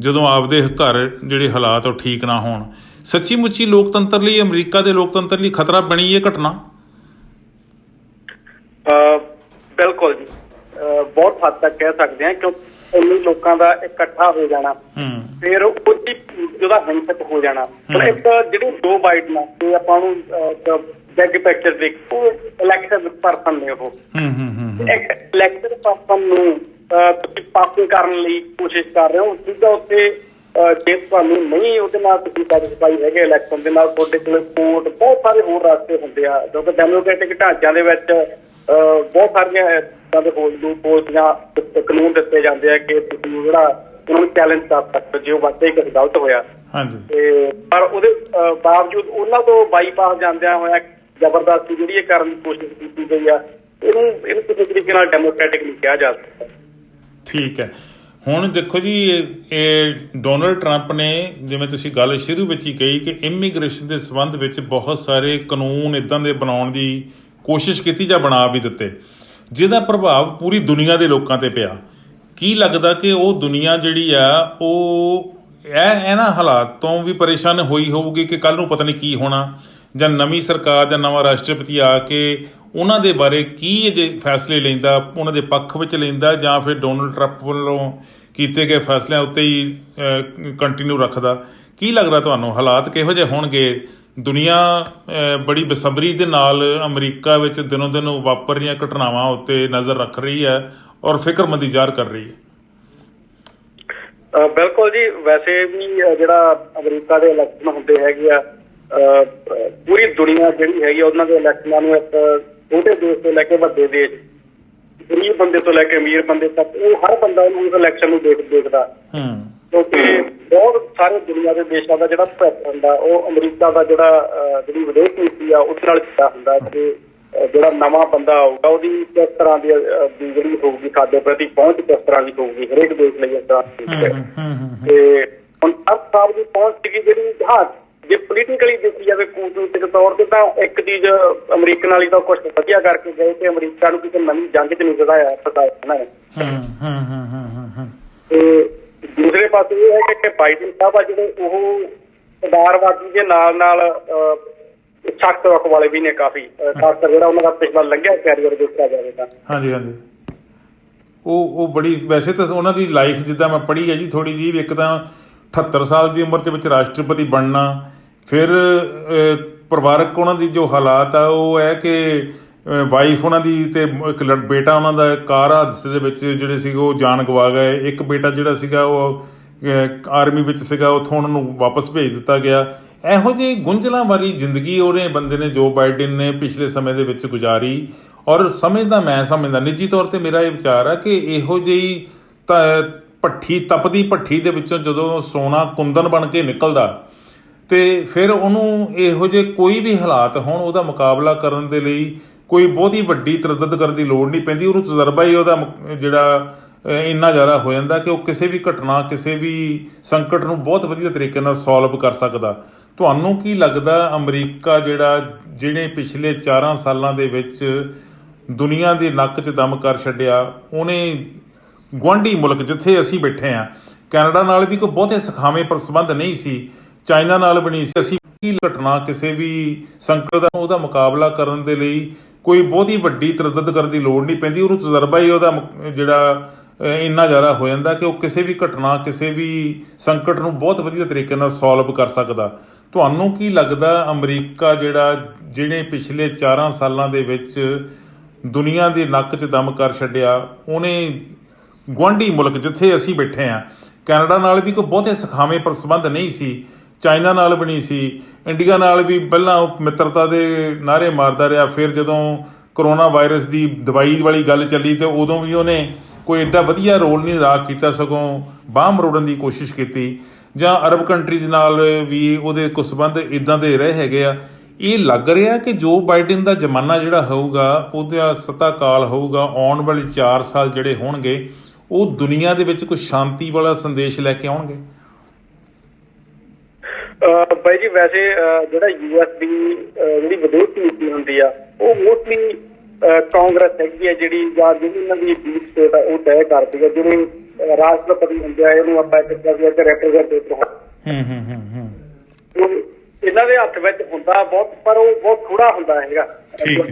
ਜਦੋਂ ਆਪਦੇ ਘਰ ਜਿਹੜੇ ਹਾਲਾਤ ਉਹ ਠੀਕ ਨਾ ਹੋਣ। ਸੱਚੀ ਮੁੱਚੀ ਲੋਕਤੰਤਰ ਲਈ, ਅਮਰੀਕਾ ਦੇ ਲੋਕਤੰਤਰ ਲਈ ਖਤਰਾ ਬਣੀ ਇਹ ਘਟਨਾ? ਬਿਲਕੁਲ ਜੀ, ਬਹੁਤ ਹੱਦ ਤੱਕ ਕਹਿ ਸਕਦੇ ਹਾਂ ਕਿਉਂਕਿ ਇੰਨੇ ਲੋਕਾਂ ਦਾ ਇਕੱਠਾ ਹੋ ਜਾਣਾ, ਫਿਰ ਉਹਦੀ ਜਿਹਦਾ ਹਿੰਸਕ ਹੋ ਜਾਣਾ। ਹੁਣ ਇੱਕ ਜਿਹੜੇ ਜੋ ਬਾਈਡਨ ਆ ਤੇ ਆਪਾਂ ਨੂੰ ਬਿਗ ਪਿਕਚਰ ਦੇਖ, ਉਹ ਇਲੈਕਟਡ ਪਰਸਨ ਨੇ, ਉਹ ਇੱਕ ਇਲੈਕਟਡ ਪਰਸਨ ਨੂੰ ਤੁਸੀਂ ਪਾਸੇ ਕਰਨ ਲਈ ਕੋਸ਼ਿਸ਼ ਕਰ ਰਹੇ ਹੋ। ਜਿੱਦਾਂ ਉੱਥੇ ਜੇ ਤੁਹਾਨੂੰ ਨਹੀਂ ਉਹਦੇ ਨਾਲ ਤੁਸੀਂ ਸੈਟੀਸਫਾਈ ਹੈਗੇ ਇਲੈਕਸ਼ਨ ਦੇ ਨਾਲ, ਤੁਹਾਡੇ ਕੋਲ ਕੋਰਟ ਬਹੁਤ ਸਾਰੇ ਹੋਰ ਰਸਤੇ ਹੁੰਦੇ ਆ, ਕਿਉਂਕਿ ਡੈਮੋਕ੍ਰੈਟਿਕ ਢਾਂਚਿਆਂ ਦੇ ਵਿੱਚ ਬਹੁਤ ਸਾਰੀਆਂ ਇੱਦਾਂ ਦੇ ਲੂਪਹੋਲਸ ਜਾਂ ਕਾਨੂੰਨ ਦਿੱਤੇ ਜਾਂਦੇ ਆ ਕਿ ਤੁਸੀਂ ਜਿਹੜਾ ਉਹਨਾਂ ਨੂੰ ਚੈਲੰਜ ਕਰ ਸਕਦੇ ਜੇ ਉਹ ਵਾਕਈ ਕੁਝ ਗਲਤ ਹੋਇਆ। ਤੇ ਪਰ ਉਹਦੇ ਬਾਵਜੂਦ ਉਹਨਾਂ ਤੋਂ ਬਾਈਪਾਸ ਜਾਂਦਿਆਂ ਹੋਇਆ ਜ਼ਬਰਦਸਤੀ ਜਿਹੜੀ ਇਹ ਕਰਨ ਦੀ ਕੋਸ਼ਿਸ਼ ਕੀਤੀ ਗਈ ਆ, ਇਹਨੂੰ ਕਿਸੇ ਤਰੀਕੇ ਨਾਲ ਡੈਮੋਕ੍ਰੈਟਿਕ ਨਹੀਂ ਕਿਹਾ ਜਾ ਸਕਦਾ। ਠੀਕ ਹੈ। ਹੁਣ ਦੇਖੋ ਜੀ, ਇਹ ਡੋਨਲਡ ਟਰੰਪ ਨੇ, ਜਿਵੇਂ ਤੁਸੀਂ ਗੱਲ ਸ਼ੁਰੂ ਵਿੱਚ ਹੀ ਕਹੀ ਕਿ ਇਮੀਗ੍ਰੇਸ਼ਨ ਦੇ ਸੰਬੰਧ ਵਿੱਚ ਬਹੁਤ ਸਾਰੇ ਕਾਨੂੰਨ ਇੱਦਾਂ ਦੇ ਬਣਾਉਣ ਦੀ ਕੋਸ਼ਿਸ਼ ਕੀਤੀ ਜਾਂ ਬਣਾ ਵੀ ਦਿੱਤੇ, ਜਿਹਦਾ ਪ੍ਰਭਾਵ ਪੂਰੀ ਦੁਨੀਆ ਦੇ ਲੋਕਾਂ ਤੇ ਪਿਆ। ਕੀ ਲੱਗਦਾ ਕਿ ਉਹ ਦੁਨੀਆ ਜਿਹੜੀ ਆ ਉਹ ਇਹਨਾਂ ਹਾਲਾਤ ਤੋਂ ਵੀ ਪਰੇਸ਼ਾਨ ਹੋਈ ਹੋਊਗੀ ਕਿ ਕੱਲ੍ਹ ਨੂੰ ਪਤਾ ਨਹੀਂ ਕੀ ਹੋਣਾ, ਜਾਂ ਨਵੀਂ ਸਰਕਾਰ ਜਾਂ ਨਵਾਂ ਰਾਸ਼ਟਰਪਤੀ ਆ ਕੇ ਉਹਨਾਂ ਦੇ ਬਾਰੇ ਕੀ ਅਜੇ ਫੈਸਲੇ ਲੈਂਦਾ, ਉਹਨਾਂ ਦੇ ਪੱਖ ਵਿੱਚ ਲੈਂਦਾ, ਜਾਂ ਫਿਰ ਡੋਨਲਡ ਟਰੰਪ ਵੱਲੋਂ ਕੀਤੇ ਗਏ ਫੈਸਲਿਆਂ ਉੱਤੇ ਹੀ ਕੰਟੀਨਿਊ ਰੱਖਦਾ? ਕੀ ਲੱਗਦਾ ਤੁਹਾਨੂੰ, ਹਾਲਾਤ ਕਿਹੋ ਜਿਹੇ ਹੋਣਗੇ? ਦੁਨੀਆ ਬੜੀ ਬੇਸਬਰੀ ਦੇ ਨਾਲ ਅਮਰੀਕਾ ਵਿੱਚ ਦਿਨੋਂ ਦਿਨ ਵਾਪਰ ਰਹੀਆਂ ਘਟਨਾਵਾਂ ਉੱਤੇ ਨਜ਼ਰ ਰੱਖ ਰਹੀ ਹੈ ਔਰ ਫਿਕਰਮੰਦੀ ਜ਼ਾਹਰ ਕਰ ਰਹੀ ਹੈ। ਬਿਲਕੁਲ ਜੀ, ਵੈਸੇ ਵੀ ਜਿਹੜਾ ਅਮਰੀਕਾ ਦੇ ਇਲੈਕਸ਼ਨ ਹੁੰਦੇ ਹੈਗੇ ਆ, ਪੂਰੀ ਦੁਨੀਆ ਜਿਹੜੀ ਹੈਗੀ ਉਹਨਾਂ ਦੇ ਇਲੈਕਸ਼ਨਾਂ ਨੂੰ ਇੱਕ ਛੋਟੇ ਦੇਸ਼ ਤੋਂ ਲੈ ਕੇ ਵੱਡੇ ਦੇਸ਼, ਗਰੀਬ ਬੰਦੇ ਤੋਂ ਲੈ ਕੇ ਅਮੀਰ ਬੰਦੇ ਤੱਕ, ਉਹ ਹਰ ਬੰਦਾ ਉਹਨੂੰ ਉਸ ਇਲੈਕਸ਼ਨ ਨੂੰ ਦੇਖਦਾ, ਕਿਉਂਕਿ ਬਹੁਤ ਸਾਰੇ ਦੁਨੀਆ ਦੇ ਦੇਸ਼ਾਂ ਦਾ ਜਿਹੜਾ ਭਵਿੱਖ ਹੁੰਦਾ ਉਹ ਅਮਰੀਕਾ ਦਾ ਜਿਹੜੀ ਵਿਦੇਸ਼ ਨੀਤੀ ਆ ਉਸ ਨਾਲ ਜੁੜਿਆ ਹੁੰਦਾ ਕਿ ਜਿਹੜਾ ਨਵਾਂ ਬੰਦਾ ਆਊਗਾ ਉਹਦੀ ਕਿਸ ਤਰ੍ਹਾਂ ਦੀ ਜਿਹੜੀ ਹੋਊਗੀ, ਸਾਡੇ ਪ੍ਰਤੀ ਪਹੁੰਚ ਕਿਸ ਤਰ੍ਹਾਂ ਦੀ ਹੋਊਗੀ, ਹਰੇਕ ਦੇਸ਼ ਲਈ ਇਸ ਤਰ੍ਹਾਂ ਤੇ ਹੁਣ ਟਰੰਪ ਸਾਹਿਬ ਦੀ ਪਹੁੰਚ ਸੀਗੀ ਜਿਹੜੀ ਜੇ ਪੋਲੀਟੀਕਲੀ ਦੇਖੀ ਜਾਵੇ, ਕੂਟਨੀਤਿਕ ਤੌਰ ਤੇ ਤਾਂ ਇੱਕ ਚੀਜ਼ ਅਮਰੀਕਨ ਵਾਲੀ ਤਾਂ ਕੁਛ ਵਧੀਆ ਕਰਕੇ ਗਏ ਤੇ ਅਮਰੀਕਾ ਨੂੰ ਕਿਸੇ ਨਵੀਂ ਜੰਗ ਚ ਨਹੀਂ ਫਸਾਇਆ ਇਹਨਾਂ ਨੇ। ਤੇ ਦੂਸਰੇ ਪਾਸੇ ਇਹ ਹੈ ਕਿ ਬਾਈਡਨ ਸਾਹਿਬ ਆ ਜਿਹੜੇ ਉਹ ਉਦਾਰਵਾਦੀ ਦੇ ਨਾਲ ਸਖਤ ਰੁਖ ਵਾਲੇ ਵੀ ਨੇ ਕਾਫੀ, ਖਾਸ ਕਰ ਜਿਹੜਾ ਉਹਨਾਂ ਦਾ ਪਿਛਲਾ ਲੰਘਿਆ ਕੈਰੀਅਰ ਦੇਖਿਆ ਜਾਵੇ ਤਾਂ। ਹਾਂਜੀ ਉਹ ਬੜੀ, ਵੈਸੇ ਤਾਂ ਉਹਨਾਂ ਦੀ ਲਾਈਫ ਜਿੱਦਾਂ ਮੈਂ ਪੜ੍ਹੀ ਹੈ ਜੀ ਥੋੜ੍ਹੀ ਜਿਹੀ, ਇੱਕ ਤਾਂ 78 ਸਾਲ ਦੀ ਉਮਰ ਦੇ ਵਿੱਚ ਰਾਸ਼ਟਰਪਤੀ ਬਣਨਾ, ਫਿਰ ਪਰਿਵਾਰਕ ਉਹਨਾਂ ਦੀ ਜੋ ਹਾਲਾਤ ਆ ਉਹ ਹੈ ਕਿ ਵਾਈਫ ਉਹਨਾਂ ਦੀ ਤੇ ਇੱਕ ਬੇਟਾ ਉਹਨਾਂ ਦਾ ਕਾਰ ਹਾਦਸੇ ਦੇ ਵਿੱਚ ਜਿਹੜੇ ਸੀਗੇ ਉਹ ਜਾਨ ਗਵਾ ਗਏ, ਇੱਕ ਬੇਟਾ ਜਿਹੜਾ ਸੀਗਾ ਉਹ ਆਰਮੀ ਵਿੱਚ ਸੀਗਾ, ਉੱਥੋਂ ਉਹਨਾਂ ਨੂੰ ਵਾਪਸ ਭੇਜ ਦਿੱਤਾ ਗਿਆ। ਇਹੋ ਜਿਹੀ ਗੁੰਝਲਾਂ ਵਾਲੀ ਜ਼ਿੰਦਗੀ ਉਹਨੇ ਬੰਦੇ ਨੇ, ਜੋ ਬਾਈਡਨ ਨੇ ਪਿਛਲੇ ਸਮੇਂ ਦੇ ਵਿੱਚ ਗੁਜ਼ਾਰੀ। ਔਰ ਮੈਂ ਸਮਝਦਾ ਨਿੱਜੀ ਤੌਰ ਤੇ ਮੇਰਾ ਇਹ ਵਿਚਾਰ ਆ ਕਿ ਇਹੋ ਜਿਹੀ ਤਪਦੀ ਭੱਠੀ ਦੇ ਵਿੱਚੋਂ ਜਦੋਂ ਸੋਨਾ ਕੁੰਦਨ ਬਣ ਕੇ ਨਿਕਲਦਾ ਤੇ ਫਿਰ ਉਹਨੂੰ ਇਹੋ ਜਿਹੇ ਕੋਈ ਵੀ ਹਾਲਾਤ ਹੋਣ ਉਹਦਾ ਮੁਕਾਬਲਾ ਕਰਨ ਦੇ ਲਈ ਕੋਈ ਬਹੁਤੀ ਵੱਡੀ ਤਰੱਦਦ ਕਰਨ ਦੀ ਲੋੜ ਨਹੀਂ ਪੈਂਦੀ। ਉਹਨੂੰ ਤਜਰਬਾ ਹੀ ਉਹਦਾ ਜਿਹੜਾ ਇੰਨਾ ਜ਼ਿਆਦਾ ਹੋ ਜਾਂਦਾ ਕਿ ਉਹ ਕਿਸੇ ਵੀ ਘਟਨਾ, ਕਿਸੇ ਵੀ ਸੰਕਟ ਨੂੰ ਬਹੁਤ ਵਧੀਆ ਤਰੀਕੇ ਨਾਲ ਸੋਲਵ ਕਰ ਸਕਦਾ। ਤੁਹਾਨੂੰ ਕੀ ਲੱਗਦਾ ਅਮਰੀਕਾ ਜਿਹੜੇ ਪਿਛਲੇ 4 ਸਾਲਾਂ ਦੇ ਵਿੱਚ ਦੁਨੀਆ ਦੇ ਨੱਕ 'ਚ ਦਮ ਕਰ ਛੱਡਿਆ, ਉਹਨੇ ਗੁਆਂਢੀ ਮੁਲਕ ਜਿੱਥੇ ਅਸੀਂ ਬੈਠੇ ਹਾਂ, ਕੈਨੇਡਾ ਨਾਲ ਵੀ ਕੋਈ ਬਹੁਤੇ ਸਖਾਵੇਂ ਸੰਬੰਧ ਨਹੀਂ ਸੀ, ਚਾਈਨਾ ਨਾਲ ਬਣੀ ਸੀ। ਅਸੀਂ ਕੀ ਘਟਨਾ ਕਿਸੇ ਵੀ ਸੰਕਟ ਦਾ ਉਹਦਾ ਮੁਕਾਬਲਾ ਕਰਨ ਦੇ ਲਈ ਕੋਈ ਬਹੁਤੀ ਵੱਡੀ ਤਰੱਦਦ ਕਰਨ ਦੀ ਲੋੜ ਨਹੀਂ ਪੈਂਦੀ। ਉਹਨੂੰ ਤਜਰਬਾ ਹੀ ਉਹਦਾ ਜਿਹੜਾ ਇੰਨਾ ਜ਼ਿਆਦਾ ਹੋ ਜਾਂਦਾ ਕਿ ਉਹ ਕਿਸੇ ਵੀ ਘਟਨਾ ਕਿਸੇ ਵੀ ਸੰਕਟ ਨੂੰ ਬਹੁਤ ਵਧੀਆ ਤਰੀਕੇ ਨਾਲ ਸੋਲਵ ਕਰ ਸਕਦਾ। ਤੁਹਾਨੂੰ ਕੀ ਲੱਗਦਾ ਅਮਰੀਕਾ ਜਿਹੜੇ ਪਿਛਲੇ 4 ਸਾਲਾਂ ਦੇ ਵਿੱਚ ਦੁਨੀਆ ਦੇ ਨੱਕ 'ਚ ਦਮ ਕਰ ਛੱਡਿਆ, ਉਹਨੇ ਗੁਆਂਢੀ ਮੁਲਕ ਜਿੱਥੇ ਅਸੀਂ ਬੈਠੇ ਹਾਂ ਕੈਨੇਡਾ ਨਾਲ ਵੀ ਕੋਈ ਬਹੁਤੇ ਸਖਾਵੇਂ ਸੰਬੰਧ ਨਹੀਂ ਸੀ, ਚਾਈਨਾ ਨਾਲ ਬਣੀ ਸੀ, ਇੰਡੀਆ ਨਾਲ ਵੀ ਪਹਿਲਾਂ ਉਹ ਮਿੱਤਰਤਾ ਦੇ ਨਾਅਰੇ ਮਾਰਦਾ ਰਿਹਾ। ਫਿਰ ਜਦੋਂ ਕਰੋਨਾ ਵਾਇਰਸ ਦੀ ਦਵਾਈ ਵਾਲੀ ਗੱਲ ਚੱਲੀ ਤੇ ਉਦੋਂ ਵੀ ਉਹਨੇ ਕੋਈ ਐਡਾ ਵਧੀਆ ਰੋਲ ਨਹੀਂ ਅਦਾ ਕੀਤਾ, ਸਗੋਂ ਬਾਂਹ ਮਰੋੜਨ ਦੀ ਕੋਸ਼ਿਸ਼ ਕੀਤੀ। ਜਾਂ ਅਰਬ ਕੰਟਰੀਜ਼ ਨਾਲ ਵੀ ਉਹਦੇ ਕੁਝ ਸੰਬੰਧ ਇੱਦਾਂ ਦੇ ਰਹੇ ਹੈਗੇ ਆ। ਇਹ ਲੱਗ ਰਿਹਾ ਕਿ ਜੋ ਬਾਈਡਨ ਦਾ ਜ਼ਮਾਨਾ ਜਿਹੜਾ ਹੋਊਗਾ, ਉਹਦਾ ਸੱਤਾ ਕਾਲ ਹੋਊਗਾ, ਆਉਣ ਵਾਲੇ 4 ਸਾਲ ਜਿਹੜੇ ਹੋਣਗੇ ਉਹ ਦੁਨੀਆ ਦੇ ਵਿੱਚ ਕੁਝ ਸ਼ਾਂਤੀ ਵਾਲਾ ਸੰਦੇਸ਼ ਲੈ ਕੇ ਆਉਣਗੇ। ਬਾਈ ਜੀ ਵੈਸੇ ਜਿਹੜਾ ਯੂਐਸ ਦੀ ਜਿਹੜੀ ਵਿਦੇਸ਼ ਨੀਤੀ ਹੁੰਦੀ ਆ ਉਹ ਮੋਸਟਲੀ ਕਾਂਗਰਸ ਹੈਗੀ ਆ ਜਿਹੜੀ ਜਾਂ ਜਿਹੜੀ ਇਹਨਾਂ ਦੀ ਡੀਪ ਸਟੇਟ ਆ ਉਹ ਤੈਅ ਕਰਦੀ ਆ। ਜਿਹੜੇ ਰਾਸ਼ਟਰਪਤੀ ਹੁੰਦੇ ਆ ਇਹਨੂੰ ਆਪਾਂ ਰੈਪਰੈਜ਼ੈਂਟੇਟਿਵ ਇਹਨਾਂ ਦੇ ਹੱਥ ਵਿੱਚ ਹੁੰਦਾ ਬਹੁਤ, ਪਰ ਉਹ ਬਹੁਤ ਥੋੜਾ ਹੁੰਦਾ ਹੈਗਾ।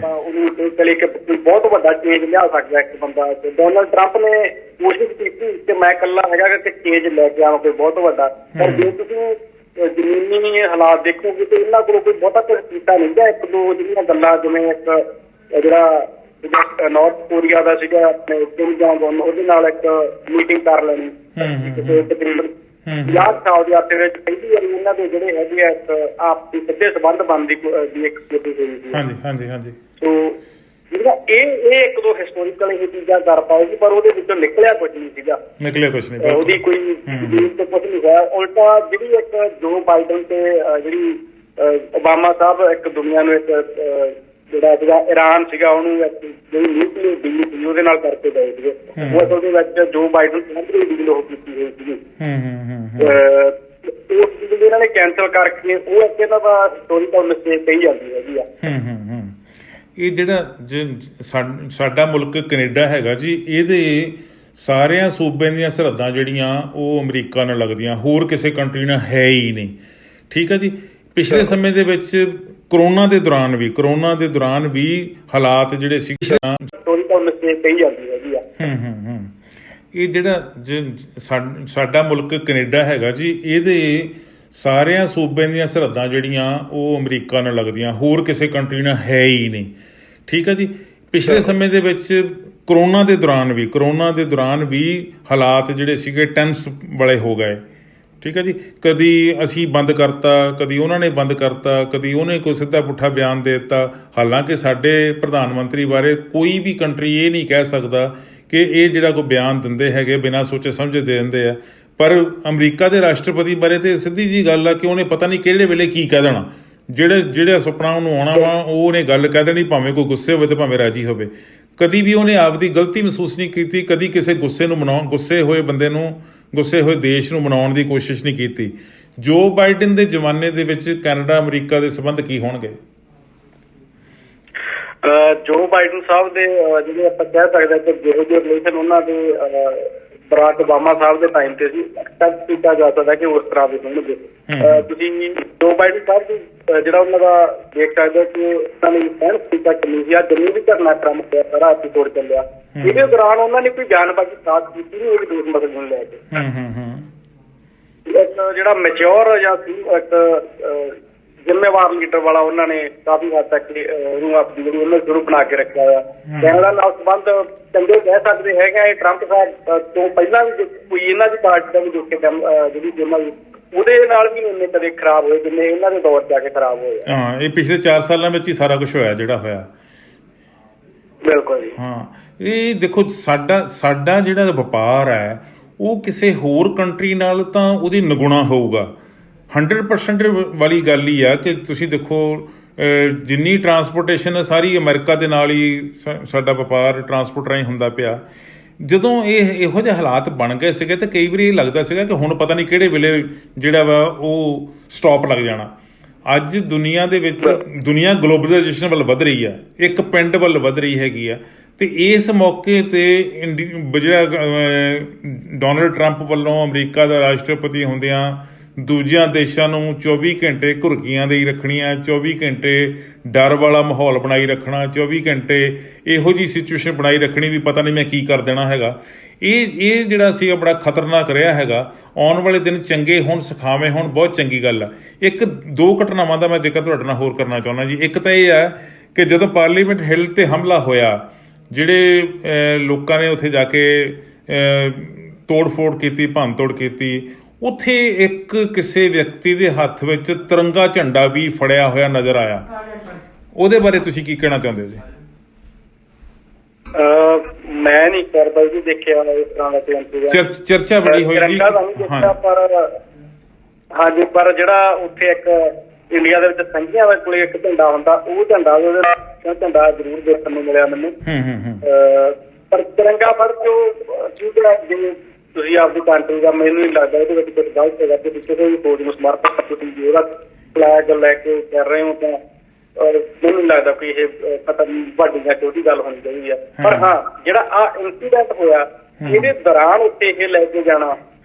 ਉਹਨੂੰ ਚਲੇ ਕਿ ਬਹੁਤ ਵੱਡਾ ਚੇਂਜ ਲਿਆ ਸਕਦਾ ਇੱਕ ਬੰਦਾ। ਡੋਨਲਡ ਟਰੰਪ ਨੇ ਕੋਸ਼ਿਸ਼ ਕੀਤੀ ਕਿ ਮੈਂ ਇਕੱਲਾ ਹੈਗਾ ਕਿ ਚੇਂਜ ਲੈ ਕੇ ਆਵਾਂ ਕੋਈ ਬਹੁਤ ਵੱਡਾ, ਪਰ ਜੇ ਤੁਸੀਂ ਜ਼ਮੀਨੀ ਹਾਲਾਤ ਦੇਖੋਗੇ ਤੇ ਇਹਨਾਂ ਕੋਲ ਕੋਈ ਬਹੁਤਾ ਕੁਝ ਕੀਤਾ ਨਹੀਂ ਗਿਆ। 1-2 ਜਿਹੜੀਆਂ ਗੱਲਾਂ, ਜਿਵੇਂ ਇੱਕ ਜਿਹੜਾ ਨਾਰਥ ਕੋਰੀਆ ਦਾ ਸੀਗਾ ਆਪਣੇ ਕਿਮ ਜੋਂਗ ਉਨ, ਉਹਦੇ ਨਾਲ ਇੱਕ ਮੀਟਿੰਗ ਕਰ ਲੈਣੀ ਤਕਰੀਬਨ 50 ਸਾਲ ਦੇ ਅਰਸੇ ਵਿੱਚ ਪਹਿਲੀ ਵਾਰੀ ਇਹਨਾਂ ਦੇ ਜਿਹੜੇ ਹੈਗੇ ਆ ਇੱਕ ਆਪਸੀ ਸਿੱਧੇ ਸੰਬੰਧ ਬਣਨ ਦੀ ਇੱਕ ਕੋਸ਼ਿਸ਼ ਹੋਈ ਸੀ। ਹਾਂਜੀ। ਸੋ ਜਿਹੜਾ ਇਹ 1-2 ਹਿਸਟੋਰੀਕਲ ਇਹ ਚੀਜ਼ਾਂ ਕਰ ਪਾਏ ਸੀ, ਪਰ ਉਹਦੇ ਵਿੱਚੋਂ ਨਿਕਲਿਆ ਕੁਝ ਨਹੀਂ ਸੀਗਾ। ਉਹਦੀ ਕੋਈ ਤੇ ਕੁਝ ਨਹੀਂ ਹੋਇਆ। ਉਲਟਾ ਜਿਹੜੀ ਇੱਕ ਜੋ ਬਾਈਡਨ ਤੇ ਜਿਹੜੀ ਓਬਾਮਾ ਸਾਹਿਬ ਇੱਕ ਦੁਨੀਆ ਨੂੰ ਇੱਕ ਜਿਹੜਾ ਇਰਾਨ ਸੀਗਾ ਉਹਨੂੰ ਜਿਹੜੀ ਨਿਊਕਲੀਅਰ ਡੀਲ ਸੀ ਉਹਦੇ ਨਾਲ ਕਰਕੇ ਗਏ ਸੀਗੇ। ਉਹ ਅਸਲ ਦੇ ਵਿੱਚ ਜੋ ਬਾਈਡਨ ਡੀਲ ਉਹ ਕੀਤੀ ਹੋਈ ਸੀਗੀ, ਉਸ ਚੀਜ਼ ਇਹਨਾਂ ਨੇ ਕੈਂਸਲ ਕਰਕੇ ਉਹ ਇੱਕ ਇਹਨਾਂ ਦਾ ਹਿਸਟੋਰੀਕਲ ਮਿਸਟੇਕ ਕਹੀ ਜਾਂਦੀ ਹੈਗੀ ਆ। ਇਹ ਜਿਹੜਾ ਸਾਡਾ ਮੁਲਕ ਕੈਨੇਡਾ ਹੈਗਾ ਜੀ, ਇਹਦੇ ਸਾਰਿਆਂ ਸੂਬਿਆਂ ਦੀਆਂ ਸਰਹੱਦਾਂ ਜਿਹੜੀਆਂ ਉਹ ਅਮਰੀਕਾ ਨਾਲ ਲੱਗਦੀਆਂ, ਹੋਰ ਕਿਸੇ ਕੰਟਰੀ ਨਾਲ ਹੈ ਹੀ ਨਹੀਂ। ਠੀਕ ਹੈ ਜੀ। ਪਿਛਲੇ ਸਮੇਂ ਦੇ ਵਿੱਚ ਕਰੋਨਾ ਦੇ ਦੌਰਾਨ ਵੀ ਹਾਲਾਤ ਜਿਹੜੇ ਸੀ ਕਹੀ ਜਾਂਦੀ ਹੈਗੀ ਆ। ਇਹ ਜਿਹੜਾ ਸਾਡਾ ਮੁਲਕ ਕੈਨੇਡਾ ਹੈਗਾ ਜੀ, ਇਹਦੇ ਸਾਰਿਆਂ ਸੂਬਿਆਂ ਦੀਆਂ ਸਰਹੱਦਾਂ ਜਿਹੜੀਆਂ ਉਹ ਅਮਰੀਕਾ ਨਾਲ ਲੱਗਦੀਆਂ, ਹੋਰ ਕਿਸੇ ਕੰਟਰੀ ਨਾਲ ਹੈ ਹੀ ਨਹੀਂ। ਠੀਕ ਹੈ ਜੀ। ਪਿਛਲੇ ਸਮੇਂ ਦੇ ਵਿੱਚ ਕਰੋਨਾ ਦੇ ਦੌਰਾਨ ਵੀ ਹਾਲਾਤ ਜਿਹੜੇ ਸੀਗੇ ਟੈਂਸ ਵਾਲੇ ਹੋ ਗਏ। ਠੀਕ ਹੈ ਜੀ। ਕਦੀ ਅਸੀਂ ਬੰਦ ਕਰਤਾ, ਕਦੀ ਉਹਨਾਂ ਨੇ ਬੰਦ ਕਰਤਾ, ਕਦੀ ਉਹਨੇ ਕੋਈ ਸਿੱਧਾ ਪੁੱਠਾ ਬਿਆਨ ਦੇ ਦਿੱਤਾ। ਹਾਲਾਂਕਿ ਸਾਡੇ ਪ੍ਰਧਾਨ ਮੰਤਰੀ ਬਾਰੇ ਕੋਈ ਵੀ ਕੰਟਰੀ ਇਹ ਨਹੀਂ ਕਹਿ ਸਕਦਾ ਕਿ ਇਹ ਜਿਹੜਾ ਕੋਈ ਬਿਆਨ ਦਿੰਦੇ ਹੈਗੇ ਬਿਨਾਂ ਸੋਚੇ ਸਮਝੇ ਦੇ ਦਿੰਦੇ ਆ। ਪਰ ਅਮਰੀਕਾ ਦੇ ਰਾਸ਼ਟਰਪਤੀ ਬਾਰੇ ਤੇ ਸਿੱਧੀ ਜੀ ਗੱਲ ਆ ਕਿ ਉਹਨੇ ਪਤਾ ਨਹੀਂ ਕਿਹੜੇ ਵੇਲੇ ਕੀ ਕਹਿ ਦੇਣਾ। ਜਿਹੜਾ ਸੁਪਨਾ ਉਹਨੂੰ ਆਉਣਾ ਵਾ ਉਹਨੇ ਗੱਲ ਕਹਿ ਦੇਣੀ, ਭਾਵੇਂ ਕੋਈ ਗੁੱਸੇ ਹੋਵੇ ਤੇ ਭਾਵੇਂ ਰਾਜੀ ਹੋਵੇ। ਕਦੀ ਵੀ ਉਹਨੇ ਆਪਦੀ ਗਲਤੀ ਮਹਿਸੂਸ ਨਹੀਂ ਕੀਤੀ, ਕਦੀ ਕਿਸੇ ਗੁੱਸੇ ਹੋਏ ਦੇਸ਼ ਨੂੰ ਮਨਾਉਣ ਦੀ ਕੋਸ਼ਿਸ਼ ਨਹੀਂ ਕੀਤੀ। ਜੋ ਬਾਈਡਨ ਦੇ ਜ਼ਮਾਨੇ ਦੇ ਵਿੱਚ ਕੈਨੇਡਾ ਅਮਰੀਕਾ ਦੇ ਸੰਬੰਧ ਕੀ ਹੋਣਗੇ? ਜੋ ਬਾਈਡਨ ਸਾਹਿਬ ਦੇ ਜਿਹੜੇ ਆਪਾਂ ਕਹਿ ਸਕਦੇ ਕਿ ਜਿਹੋ ਜਿਹੇ ਰਿਲੇਸ਼ਨ ਉਹਨਾਂ ਦੇ ਬਰਾਕ ਓਬਾਮਾ ਸਾਹਿਬ ਦੇ ਟਾਈਮ ਤੇ ਸੀ, ਐਕਸਪੈਕਟ ਕੀਤਾ ਜਾ ਸਕਦਾ ਕਿ ਉਸ ਤਰ੍ਹਾਂ ਦੇ ਹੋਣਗੇ। ਤੁਸੀਂ ਜੋ ਬਾਈਡਨ ਸਾਹਿਬ ਦੀ ਜਿਹੜਾ ਉਹਨਾਂ ਦਾ ਦੇਖ ਸਕਦੇ ਕਿ ਉਹਨਾਂ ਨੇ ਸਹਿਣ ਕੀਤਾ ਚੱਲੀ ਸੀ। ਅੱਜ ਜਿੰਨੀ ਵੀ ਧਰਨਾ ਟਰੰਪ ਪਿਆ ਸਾਰਾ ਐਪੀਸੋਡ ਚੱਲਿਆ, ਇਹਦੇ ਦੌਰਾਨ ਉਹਨਾਂ ਨੇ ਕੋਈ ਬਿਆਨਬਾਜ਼ੀ ਸਾਥ ਕੀਤੀ ਨਹੀਂ ਉਹਦੀ ਦੋਸ਼ ਮਸਲੇ ਨੂੰ ਲੈ ਕੇ। ਇੱਕ ਜਿਹੜਾ ਮੈਚਿਓਰ ਜਾਂ ਇੱਕ ਜ਼ਿੰਮੇਵਾਰ ਲੀਡਰ ਵਾਲਾ ਉਹਨਾਂ ਨੇ ਕਾਫੀ ਹੱਦ ਤੱਕ ਉਹਨੂੰ ਆਪਣੀ ਜਿਹੜੀ ਉਹਨਾਂ ਸ਼ੁਰੂ ਬਣਾ ਕੇ ਰੱਖਿਆ ਹੋਇਆ। ਕੈਨੇਡਾ ਨਾਲ ਸੰਬੰਧ ਚੰਗੇ ਕਹਿ ਸਕਦੇ ਹੈਗੇ। ਟਰੰਪ ਸਾਹਿਬ ਤੋਂ ਪਹਿਲਾਂ ਵੀ ਕੋਈ ਇਹਨਾਂ ਦੀ ਪਾਰਟੀ ਦਾ ਵੀ ਦੇਖੇ ਜਿਹੜੀ ਉਹਨਾਂ ਦੀ ਉਹਦੇ ਨਾਲ ਵੀ ਇੰਨੇ ਕਦੇ ਖਰਾਬ ਹੋਏ ਜਿੰਨੇ ਇਹਨਾਂ ਦੇ ਦੌਰ ਜਾ ਕੇ ਖਰਾਬ ਹੋਏ। ਹਾਂ, ਇਹ ਪਿਛਲੇ 4 ਸਾਲਾਂ ਵਿੱਚ ਹੀ ਸਾਰਾ ਕੁਝ ਹੋਇਆ ਜਿਹੜਾ ਹੋਇਆ। ਬਿਲਕੁਲ ਜੀ। ਹਾਂ, ਇਹ ਦੇਖੋ ਸਾਡਾ ਜਿਹੜਾ ਵਪਾਰ ਹੈ ਉਹ ਕਿਸੇ ਹੋਰ ਕੰਟਰੀ ਨਾਲ ਤਾਂ ਉਹਦੀ ਨਿਗੁਣਾ ਹੋਊਗਾ। 100% ਵਾਲੀ ਗੱਲ ਹੀ ਆ ਕਿ ਤੁਸੀਂ ਦੇਖੋ ਜਿੰਨੀ ਟਰਾਂਸਪੋਰਟੇਸ਼ਨ ਸਾਰੀ ਅਮਰੀਕਾ ਦੇ ਨਾਲ ਹੀ ਸਾਡਾ ਵਪਾਰ ਟਰਾਂਸਪੋਰਟ ਰਾਹੀਂ ਹੁੰਦਾ ਪਿਆ। ਜਦੋਂ ਇਹੋ ਜਿਹੇ ਹਾਲਾਤ ਬਣ ਗਏ ਸੀਗੇ ਤਾਂ ਕਈ ਵਾਰੀ ਇਹ ਲੱਗਦਾ ਸੀਗਾ ਕਿ ਹੁਣ ਪਤਾ ਨਹੀਂ ਕਿਹੜੇ ਵੇਲੇ ਜਿਹੜਾ ਵਾ ਉਹ ਸਟਾਪ ਲੱਗ ਜਾਣਾ। ਅੱਜ ਦੁਨੀਆ ਦੇ ਵਿੱਚ ਦੁਨੀਆ ਗਲੋਬਲਾਈਜੇਸ਼ਨ ਵੱਲ ਵੱਧ ਰਹੀ ਆ, ਇੱਕ ਪਿੰਡ ਵੱਲ ਵੱਧ ਰਹੀ ਹੈਗੀ ਆ। ਤੇ ਇਸ ਮੌਕੇ ਤੇ ਜਿਹੜਾ ਡੋਨਲਡ ਟਰੰਪ ਵੱਲੋਂ ਅਮਰੀਕਾ ਦਾ ਰਾਸ਼ਟਰਪਤੀ ਹੁੰਦਿਆਂ ਦੂਜਿਆਂ ਦੇਸ਼ਾਂ ਨੂੰ 24 ਘੰਟੇ ਘੁਰਕੀਆਂ ਦੇ ਹੀ ਰੱਖਣੀਆਂ, 24 ਘੰਟੇ ਡਰ ਵਾਲਾ ਮਾਹੌਲ ਬਣਾਈ ਰੱਖਣਾ, 24 ਘੰਟੇ ਇਹੋ ਜਿਹੀ ਸਿਚੁਏਸ਼ਨ ਬਣਾਈ ਰੱਖਣੀ ਵੀ ਪਤਾ ਨਹੀਂ ਮੈਂ ਕੀ ਕਰ ਦੇਣਾ ਹੈਗਾ। ਇਹ ਜਿਹੜਾ ਸੀਗਾ ਬੜਾ ਖਤਰਨਾਕ ਰਿਹਾ ਹੈਗਾ। ਆਉਣ ਵਾਲੇ ਦਿਨ ਚੰਗੇ ਹੋਣ, ਸਿਖਾਵੇਂ ਹੋਣ, ਬਹੁਤ ਚੰਗੀ ਗੱਲ ਆ। ਇੱਕ ਦੋ ਘਟਨਾਵਾਂ ਦਾ ਮੈਂ ਜ਼ਿਕਰ ਤੁਹਾਡੇ ਨਾਲ ਹੋਰ ਕਰਨਾ ਚਾਹੁੰਦਾ ਜੀ। ਇੱਕ ਤਾਂ ਇਹ ਆ ਕਿ ਜਦੋਂ ਪਾਰਲੀਮੈਂਟ ਹਿੱਲ 'ਤੇ ਹਮਲਾ ਹੋਇਆ, ਜਿਹੜੇ ਲੋਕਾਂ ਨੇ ਉੱਥੇ ਜਾ ਕੇ ਤੋੜ ਫੋੜ ਕੀਤੀ, ਭੰਨ ਤੋੜ ਕੀਤੀ, ਉੱਥੇ ਇੱਕ ਕਿਸੇ ਵਿਅਕਤੀ ਦੇ ਹੱਥ ਵਿੱਚ ਤਿਰੰਗਾ ਝੰਡਾ ਵੀ ਫੜਿਆ ਹੋਇਆ ਨਜ਼ਰ ਆਇਆ। ਉਹਦੇ ਬਾਰੇ ਤੁਸੀਂ ਕੀ ਕਹਿਣਾ ਚਾਹੁੰਦੇ ਹੋ ਜੀ? ਮੈਂ ਨਹੀਂ ਕਰਦਾ ਜੀ ਦੇਖਿਆ ਇਸ ਤਰ੍ਹਾਂ ਦਾ ਚਰਚਾ ਬੜੀ ਹੋਈ ਜੀ। ਹਾਂਜੀ, ਪਰ ਜਿਹੜਾ ਉੱਥੇ ਇੱਕ ਇੰਡੀਆ ਦੇ ਵਿੱਚ ਸੰਘੀਆਂ ਦੇ ਕੋਲੇ ਇੱਕ ਝੰਡਾ ਹੁੰਦਾ, ਉਹ ਝੰਡਾ ਝੰਡਾ ਜ਼ਰੂਰ ਦੇਖਣ ਨੂੰ ਮਿਲਿਆ ਮੈਨੂੰ। ਪਰ ਤਿਰੰਗਾ ਫੜ ਕੇ ਜਿਵੇਂ ਤੁਸੀਂ ਆਪਦੀ ਕੰਟਰੀ ਦਾ, ਮੈਨੂੰ ਨਹੀਂ ਲੱਗਦਾ ਇਹਦੇ ਵਿੱਚ ਕੁਝ ਗਲਤ ਹੈਗਾ। ਤੁਸੀਂ ਕਿਸੇ ਵੀ ਫੌਜ ਨੂੰ ਸਮਰਪਿਤ ਤੁਸੀਂ ਜੇ ਉਹਦਾ ਫਲੈਗ ਲੈ ਕੇ ਕਰ ਰਹੇ ਹੋ ਤਾਂ ਮੈਨੂੰ ਨਹੀਂ ਲੱਗਦਾ ਕੋਈ ਇਹ ਵੱਡੀ ਜਾਂ ਛੋਟੀ ਗੱਲ ਹੋਣੀ ਚਾਹੀਦੀ ਹੈ। ਪਰ ਹਾਂ, ਜਿਹੜਾ ਆਹ ਇੰਸੀਡੈਂਟ ਹੋਇਆ ਇਹਦੇ ਦੌਰਾਨ ਉੱਥੇ ਇਹ ਲੈ ਕੇ ਜਾਣਾ,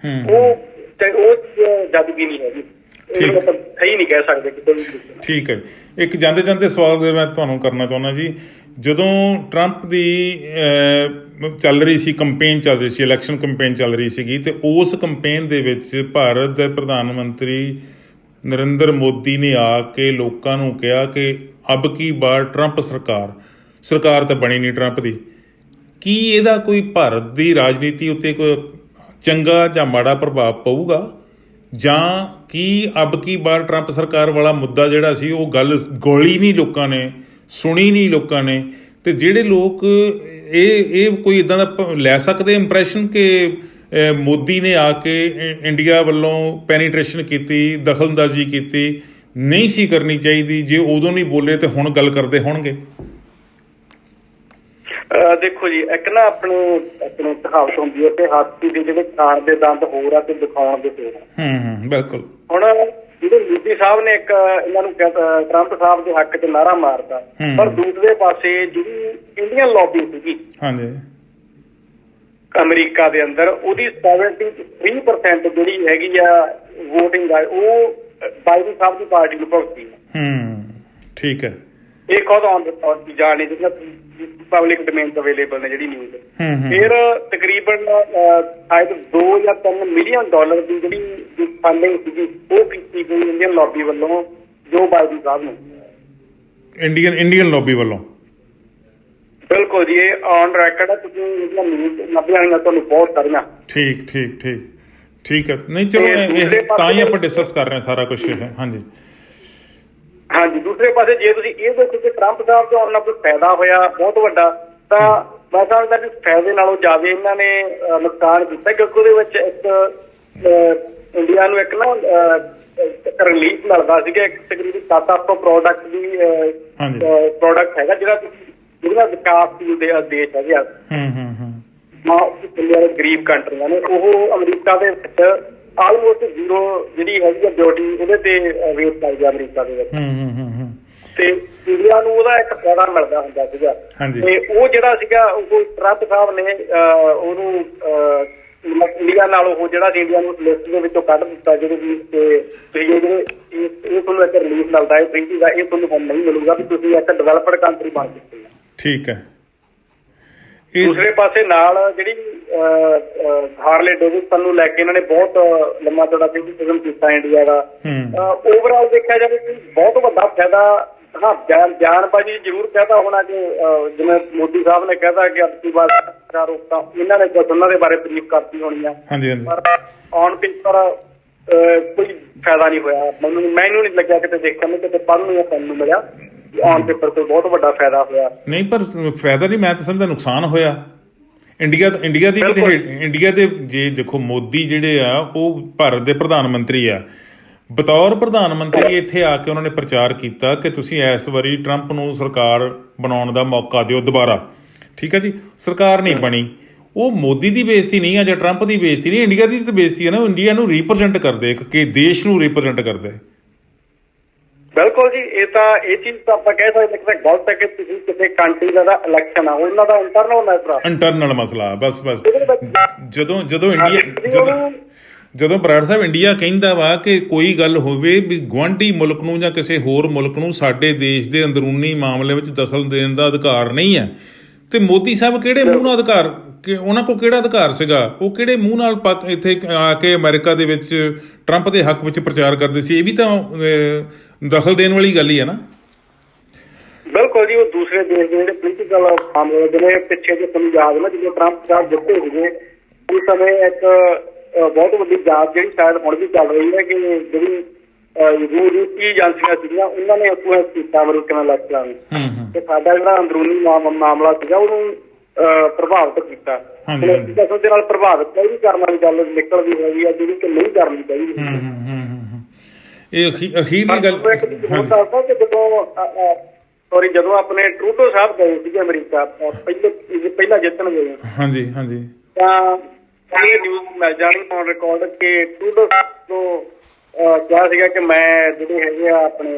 ਉਹ ਜਦਗੀ ਨਹੀਂ ਹੈਗੀ, ਸਹੀ ਨਹੀਂ ਕਹਿ ਸਕਦੇ ਕਿਤੇ ਵੀ। ਠੀਕ ਹੈ। ਇੱਕ ਜਾਂਦੇ ਜਾਂਦੇ ਸਵਾਲ ਮੈਂ ਤੁਹਾਨੂੰ ਕਰਨਾ ਚਾਹੁੰਦਾ ਜੀ। ਜਦੋਂ ਟਰੰਪ ਦੀ ਚੱਲ ਰਹੀ ਸੀ ਕੰਪੇਨ, ਚੱਲ ਰਹੀ ਸੀ ਇਲੈਕਸ਼ਨ ਕੰਪੇਨ ਚੱਲ ਰਹੀ ਸੀਗੀ, ਤੇ ਉਸ ਕੰਪੇਨ ਦੇ ਵਿੱਚ ਭਾਰਤ ਦੇ ਪ੍ਰਧਾਨ ਮੰਤਰੀ ਨਰਿੰਦਰ ਮੋਦੀ ਨੇ ਆ ਕੇ ਲੋਕਾਂ ਨੂੰ ਕਿਹਾ ਕਿ ਅਬ ਕੀ ਬਾਰ ਟਰੰਪ ਸਰਕਾਰ ਤਾਂ ਬਣੀ ਨਹੀਂ ਟਰੰਪ ਦੀ। ਕੀ ਇਹਦਾ ਕੋਈ ਭਾਰਤ ਦੀ ਰਾਜਨੀਤੀ ਉੱਤੇ ਕੋਈ ਚੰਗਾ ਜਾਂ ਮਾੜਾ ਪ੍ਰਭਾਵ ਪਊਗਾ, ਜਾਂ ਕੀ ਅਬ ਕੀ ਬਾਰ ਟਰੰਪ ਸਰਕਾਰ ਵਾਲਾ ਮੁੱਦਾ ਜਿਹੜਾ ਸੀ ਉਹ ਗੱਲ ਗੋਲੀ ਨਹੀਂ, ਲੋਕਾਂ ਨੇ ਸੁਣੀ ਨਹੀਂ ਲੋਕਾਂ ਨੇ? ਤੇ ਜਿਹੜੇ ਲੋਕ ਇਹ ਕੋਈ ਇੱਦਾਂ ਦਾ ਲੈ ਸਕਦੇ ਇੰਪ੍ਰੈਸ਼ਨ ਕਿ ਮੋਦੀ ਨੇ ਆ ਕੇ ਇੰਡੀਆ ਵੱਲੋਂ ਪੈਨੀਟ੍ਰੇਸ਼ਨ ਕੀਤੀ, ਦਖਲਅੰਦਾਜ਼ੀ ਕੀਤੀ, ਨਹੀਂ ਸੀ ਕਰਨੀ ਚਾਹੀਦੀ, ਜੇ ਉਦੋਂ ਨਹੀਂ ਬੋਲੇ ਤੇ ਹੁਣ ਗੱਲ ਕਰਦੇ ਹੋਣਗੇ? ਦੇਖੋ ਜੀ, ਇੱਕ ਨਾ ਆਪਣੀ ਕਹਾਵਤ ਹੁੰਦੀ ਹੈ ਕਿ ਹਾਥੀ ਦੇ ਜਿਹੜੇ ਖਾਣ ਦੇ ਦੰਦ ਹੋਰ ਆ ਤੇ ਦਿਖਾਉਣ ਦੇ ਹੋਰ ਆ। ਬਿਲਕੁਲ। ਹੁਣ ਜਿਹੜੇ ਮੋਦੀ ਸਾਹਿਬ ਨੇ ਇੱਕ ਇਹਨਾਂ ਨੂੰ ਟਰੰਪ ਸਾਹਿਬ ਦੇ ਹੱਕ 'ਚ ਨਾਅਰਾ ਮਾਰਤਾ, ਪਰ ਦੂਸਰੇ ਪਾਸੇ ਜਿਹੜੀ ਇੰਡੀਅਨ ਲੌਬੀ ਸੀਗੀ ਅਮਰੀਕਾ ਦੇ ਅੰਦਰ, ਉਹਦੀ 73% ਜਿਹੜੀ ਹੈਗੀ ਆ ਵੋਟਿੰਗ ਆ, ਉਹ ਬਾਈਡਨ ਸਾਹਿਬ ਦੀ ਪਾਰਟੀ ਨੂੰ ਭੁਗਤੀ ਹੈ। ਠੀਕ ਹੈ। ਇਹ ਖੁਦ ਔਨ ਰਿਕਾਰਡ ਦੀ ਜਾਣ ਜਿਹੜੀਆਂ ਪਬਲਿਕ ਡੋਮੇਨ ਤੇ ਅਵੇਲੇਬਲ ਨੇ ਜਿਹੜੀ ਨਿਊਜ਼। ਫਿਰ ਤਕਰੀਬਨ ਸ਼ਾਇਦ 2 ਜਾਂ 3 ਮਿਲੀਅਨ ਡਾਲਰ ਦੀ ਜਿਹੜੀ ਫੰਡਿੰਗ ਸੀਗੀ ਉਹ ਕੀਤੀ ਗਈ ਇੰਡੀਅਨ ਲੌਬੀ ਵੱਲੋਂ ਜੋ ਬਾਈਡਨ ਸਾਹਿਬ ਨੂੰ, ਇੰਡੀਅਨ ਲੌਬੀ ਵੱਲੋਂ। ਬਿਲਕੁਲ ਜੀ, ਇਹ ਔਨ ਰੈਕਰਡ ਹੈ, ਤੁਸੀਂ ਇਹਦੀਆਂ ਨਿਊਜ਼ ਲੱਭ ਜਾਣੀਆਂ ਤੁਹਾਨੂੰ ਬਹੁਤ ਸਾਰੀਆਂ। ਠੀਕ ਹੈ। ਨਹੀਂ ਚਲੋ, ਇਹ ਤਾਂ ਹੀ ਆਪਾਂ ਡਿਸਕਸ ਕਰ ਰਹੇ ਹਾਂ ਸਾਰਾ ਕੁਝ। ਹਾਂਜੀ, ਦੂਸਰੇ ਪਾਸੇ ਜੇ ਤੁਸੀਂ ਇਹ ਦੇਖੋ ਕਿ ਟਰੰਪ ਸਾਹਿਬ ਤੋਂ ਉਹਨਾਂ ਕੋਈ ਫਾਇਦਾ ਹੋਇਆ ਬਹੁਤ ਵੱਡਾ, ਤਾਂ ਮੈਂ ਸਮਝਦਾ ਕਿ ਫਾਇਦੇ ਨਾਲੋਂ ਜ਼ਿਆਦਾ ਇਹਨਾਂ ਨੇ ਨੁਕਸਾਨ ਕੀਤਾ, ਕਿਉਂਕਿ ਉਹਦੇ ਵਿੱਚ ਇੱਕ ਇੰਡੀਆ ਨੂੰ ਇੱਕ ਨਾ ਰਿਲੀਫ ਮਿਲਦਾ ਸੀਗਾ, ਇੱਕ ਤਕਰੀਬਨ 700 ਪ੍ਰੋਡਕਟ ਦੀ ਪ੍ਰੋਡਕਟ ਹੈਗਾ ਜਿਹੜਾ ਵਿਕਾਸਸ਼ੀਲ ਦੇਸ਼ ਹੈਗੇ ਆ, ਗਰੀਬ ਕੰਟਰੀਆਂ ਨੇ, ਉਹ ਅਮਰੀਕਾ ਦੇ ਵਿੱਚ ਆਲਮੋਸਟ ਜ਼ੀਰੋ ਜਿਹੜੀ ਹੈਗੀ ਆ ਡਿਊਟੀ ਉਹਦੇ ਤੇ ਵੇਟ ਕਰਦੀ ਅਮਰੀਕਾ ਦੇ ਵਿੱਚ, ਤੇ ਇੰਡੀਆ ਨੂੰ ਉਹਦਾ ਇੱਕ ਫਾਇਦਾ ਮਿਲਦਾ ਹੁੰਦਾ ਸੀਗਾ। ਤੇ ਉਹ ਜਿਹੜਾ ਸੀਗਾ ਉਹ ਟਰੰਪ ਸਾਹਿਬ ਨੇ ਉਹਨੂੰ ਇੰਡੀਆ ਨਾਲ ਉਹ ਜਿਹੜਾ ਸੀ ਇੰਡੀਆ ਨੂੰ ਲਿਸਟ ਦੇ ਵਿੱਚੋਂ ਕੱਢ ਦਿੱਤਾ, ਜਿਹੜੇ ਵੀ ਇਹ ਤੁਹਾਨੂੰ ਇੱਕ ਰਿਲੀਫ ਮਿਲਦਾ ਹੈ ਟ੍ਰੀਟੀ ਦਾ, ਇਹ ਤੁਹਾਨੂੰ ਹੁਣ ਨਹੀਂ ਮਿਲੂਗਾ ਵੀ ਤੁਸੀਂ ਇੱਕ ਡਿਵੈਲਪਡ ਕੰਟਰੀ ਬਣ ਚੁੱਕੇ। ਠੀਕ ਹੈ। ਦੂਸਰੇ ਪਾਸੇ ਨਾਲ ਜਿਹੜੀ ਹਾਰਲੇ ਡੇਵਿਡਸਨ ਨੂੰ ਲੈ ਕੇ ਇਹਨਾਂ ਨੇ ਬਹੁਤ ਲੰਮਾ ਚੌੜਾ ਕ੍ਰਿਟਿਸਿਜ਼ਮ ਕੀਤਾ ਇੰਡੀਆ ਦਾ। ਓਵਰਆਲ ਦੇਖਿਆ ਜਾਵੇ ਕਿ ਬਹੁਤ ਵੱਡਾ ਫਾਇਦਾ, ਹਾਂ ਬਿਆਨਬਾਜ਼ੀ ਜ਼ਰੂਰ ਕਹਿਦਾ ਹੋਣਾ ਕਿ ਜਿਵੇਂ ਮੋਦੀ ਸਾਹਿਬ ਨੇ ਕਹਿਤਾ ਕਿ ਅਬਕੀ ਵਾਰ ਰੋਕਤਾ, ਇਹਨਾਂ ਨੇ ਉਹਨਾਂ ਦੇ ਬਾਰੇ ਤਾਰੀਫ ਕਰਤੀ ਹੋਣੀ ਆ, ਪਰ ਔਨ ਪੇਪਰ ਕੋਈ ਫਾਇਦਾ ਨਹੀਂ ਹੋਇਆ। ਮੈਨੂੰ ਨਹੀਂ ਲੱਗਿਆ ਕਿਤੇ ਦੇਖਣ ਨੂੰ, ਕਿਤੇ ਪੜ੍ਹਨ ਨੂੰ ਜਾਂ ਸੁਣਨ ਨੂੰ ਮਿਲਿਆ ਔਨ ਪੇਪਰ ਕੋਈ ਬਹੁਤ ਵੱਡਾ ਫਾਇਦਾ ਹੋਇਆ। ਨਹੀਂ, ਪਰ ਫਾਇਦਾ ਨਹੀਂ, ਮੈਂ ਤਾਂ ਸਮਝਦਾ ਨੁਕਸਾਨ ਹੋਇਆ ਇੰਡੀਆ ਦੇ। ਜੇ ਦੇਖੋ ਮੋਦੀ ਜਿਹੜੇ ਆ ਉਹ ਭਾਰਤ ਦੇ ਪ੍ਰਧਾਨ ਮੰਤਰੀ ਆ, ਬਤੌਰ ਪ੍ਰਧਾਨ ਮੰਤਰੀ ਇੱਥੇ ਆ ਕੇ ਉਹਨਾਂ ਨੇ ਪ੍ਰਚਾਰ ਕੀਤਾ ਕਿ ਤੁਸੀਂ ਇਸ ਵਾਰੀ ਟਰੰਪ ਨੂੰ ਸਰਕਾਰ ਬਣਾਉਣ ਦਾ ਮੌਕਾ ਦਿਓ ਦੁਬਾਰਾ। ਠੀਕ ਹੈ ਜੀ, ਸਰਕਾਰ ਨਹੀਂ ਬਣੀ, ਉਹ ਮੋਦੀ ਦੀ ਬੇਇੱਜ਼ਤੀ ਨਹੀਂ ਆ ਜਾਂ ਟਰੰਪ ਦੀ ਬੇਇੱਜ਼ਤੀ ਨਹੀਂ, ਇੰਡੀਆ ਦੀ ਤਾਂ ਬੇਇੱਜ਼ਤੀ ਹੈ ਨਾ। ਇੰਡੀਆ ਨੂੰ ਰੀਪ੍ਰਜੈਂਟ ਕਰਦੇ, ਇੱਕ ਦੇਸ਼ ਨੂੰ ਰੀਪ੍ਰਜੈਂਟ ਕਰਦੇ। ਬਿਲਕੁਲ ਜੀ, ਇਹ ਚੀਜ਼ ਤਾਂ ਆਪਾਂ ਕਹਿ ਸਕਦੇ ਕਿ ਗਲਤ ਹੈ ਕਿ ਤੁਸੀਂ ਕਿਸੇ ਕੰਟਰੀ ਦਾ ਇਲੈਕਸ਼ਨ ਆ, ਉਹ ਇਹਨਾਂ ਦਾ ਇੰਟਰਨਲ ਮਸਲਾ ਬਸ। ਜਦੋਂ ਜਦੋਂ ਬਰਾੜ ਸਾਹਿਬ ਇੰਡੀਆ ਕਹਿੰਦਾ ਵਾ ਕਿ ਕੋਈ ਗੱਲ ਹੋਵੇ ਵੀ ਗੁਆਂਢੀ ਮੁਲਕ ਨੂੰ ਜਾਂ ਕਿਸੇ ਹੋਰ ਮੁਲਕ ਨੂੰ ਸਾਡੇ ਦੇਸ਼ ਦੇ ਅੰਦਰੂਨੀ ਮਾਮਲੇ ਵਿੱਚ ਦਖਲ ਦੇਣ ਦਾ ਅਧਿਕਾਰ ਨਹੀਂ ਹੈ, ਤੇ ਮੋਦੀ ਸਾਹਿਬ ਕਿਹੜੇ ਮੂੰਹ ਨਾਲ ਅਧਿਕਾਰ, ਕਿ ਉਹਨਾਂ ਕੋਲ ਕਿਹੜਾ ਅਧਿਕਾਰ ਸੀਗਾ? ਉਹ ਕਿਹੜੇ ਮੂੰਹ ਨਾਲ ਇੱਥੇ ਆ ਕੇ ਅਮਰੀਕਾ ਦੇ ਵਿੱਚ ਟਰੰਪ ਦੇ ਹੱਕ ਵਿੱਚ ਪ੍ਰਚਾਰ ਕਰਦੇ ਸੀ? ਇਹ ਵੀ ਤਾਂ ਦਖਲ ਦੇਣ ਵਾਲੀ ਗੱਲ ਹੀ ਹੈ ਨਾ। ਬਿਲਕੁਲ ਜੀ, ਉਹ ਦੂਸਰੇ ਦੇਸ਼ ਦੇ ਜਿਹੜੇ ਪੋਲੀਟੀਕਲ ਮਾਮਲੇ ਜਿਹੜੇ ਪਿੱਛੇ ਜੇ ਤੁਹਾਨੂੰ ਯਾਦ ਨਾ, ਜਦੋਂ ਟਰੰਪ ਸਾਹਿਬ ਜਿੱਤੇ ਸੀਗੇ ਉਸ ਸਮੇਂ ਇੱਕ ਬਹੁਤ ਵੱਡੀ ਜਾਂਚ ਜਿਹੜੀ ਸ਼ਾਇਦ ਹੁਣ ਵੀ ਚੱਲ ਰਹੀ ਹੈ ਕਿ ਜਿਹੜੀ ਰੂਸੀ ਏਜੰਸੀਆਂ ਸੀਗੀਆਂ ਉਹਨਾਂ ਨੇ ਇਨਫਲੂਐਂਸ ਕੀਤਾ ਅਮਰੀਕਨ ਇਲੈਕਸ਼ਨਾਂ ਨੂੰ, ਤੇ ਸਾਡਾ ਜਿਹੜਾ ਅੰਦਰੂਨੀ ਮਾਮਲਾ ਸੀਗਾ ਉਹਨੂੰ ਪ੍ਰਭਾਵਿਤ ਕੀਤਾ। ਦੇ ਨਾਲ ਪ੍ਰਭਾਵਿਤ ਕੋਈ ਕਰਨ ਵਾਲੀ ਗੱਲ ਨਿਕਲਦੀ ਹੈਗੀ ਆ ਜਿਹੜੀ ਕਿ ਨਹੀਂ ਕਰਨੀ ਚਾਹੀਦੀ। ਇਹ ਅਖੀਰਲੀ ਗੱਲ ਜਦੋਂ ਆਪਣੇ ਟਰੂਡੋ ਸਾਹਿਬ ਗਏ ਸੀਗੇ ਅਮਰੀਕਾ ਪਹਿਲਾਂ ਜਿੱਤਣ ਗਏ, ਹਾਂਜੀ ਹਾਂਜੀ, ਤਾਂ ਇਹ ਨਿਊਜ਼ ਮਿਲ ਜਾਣੀ ਔਨ ਰਿਕਾਰਡ ਕਿ ਟਰੂਡੋ ਸਾਹਿਬ ਤੋਂ ਕਿਹਾ ਸੀਗਾ ਕਿ ਮੈਂ ਜਿਹੜੇ ਹੈਗੇ ਆ ਆਪਣੇ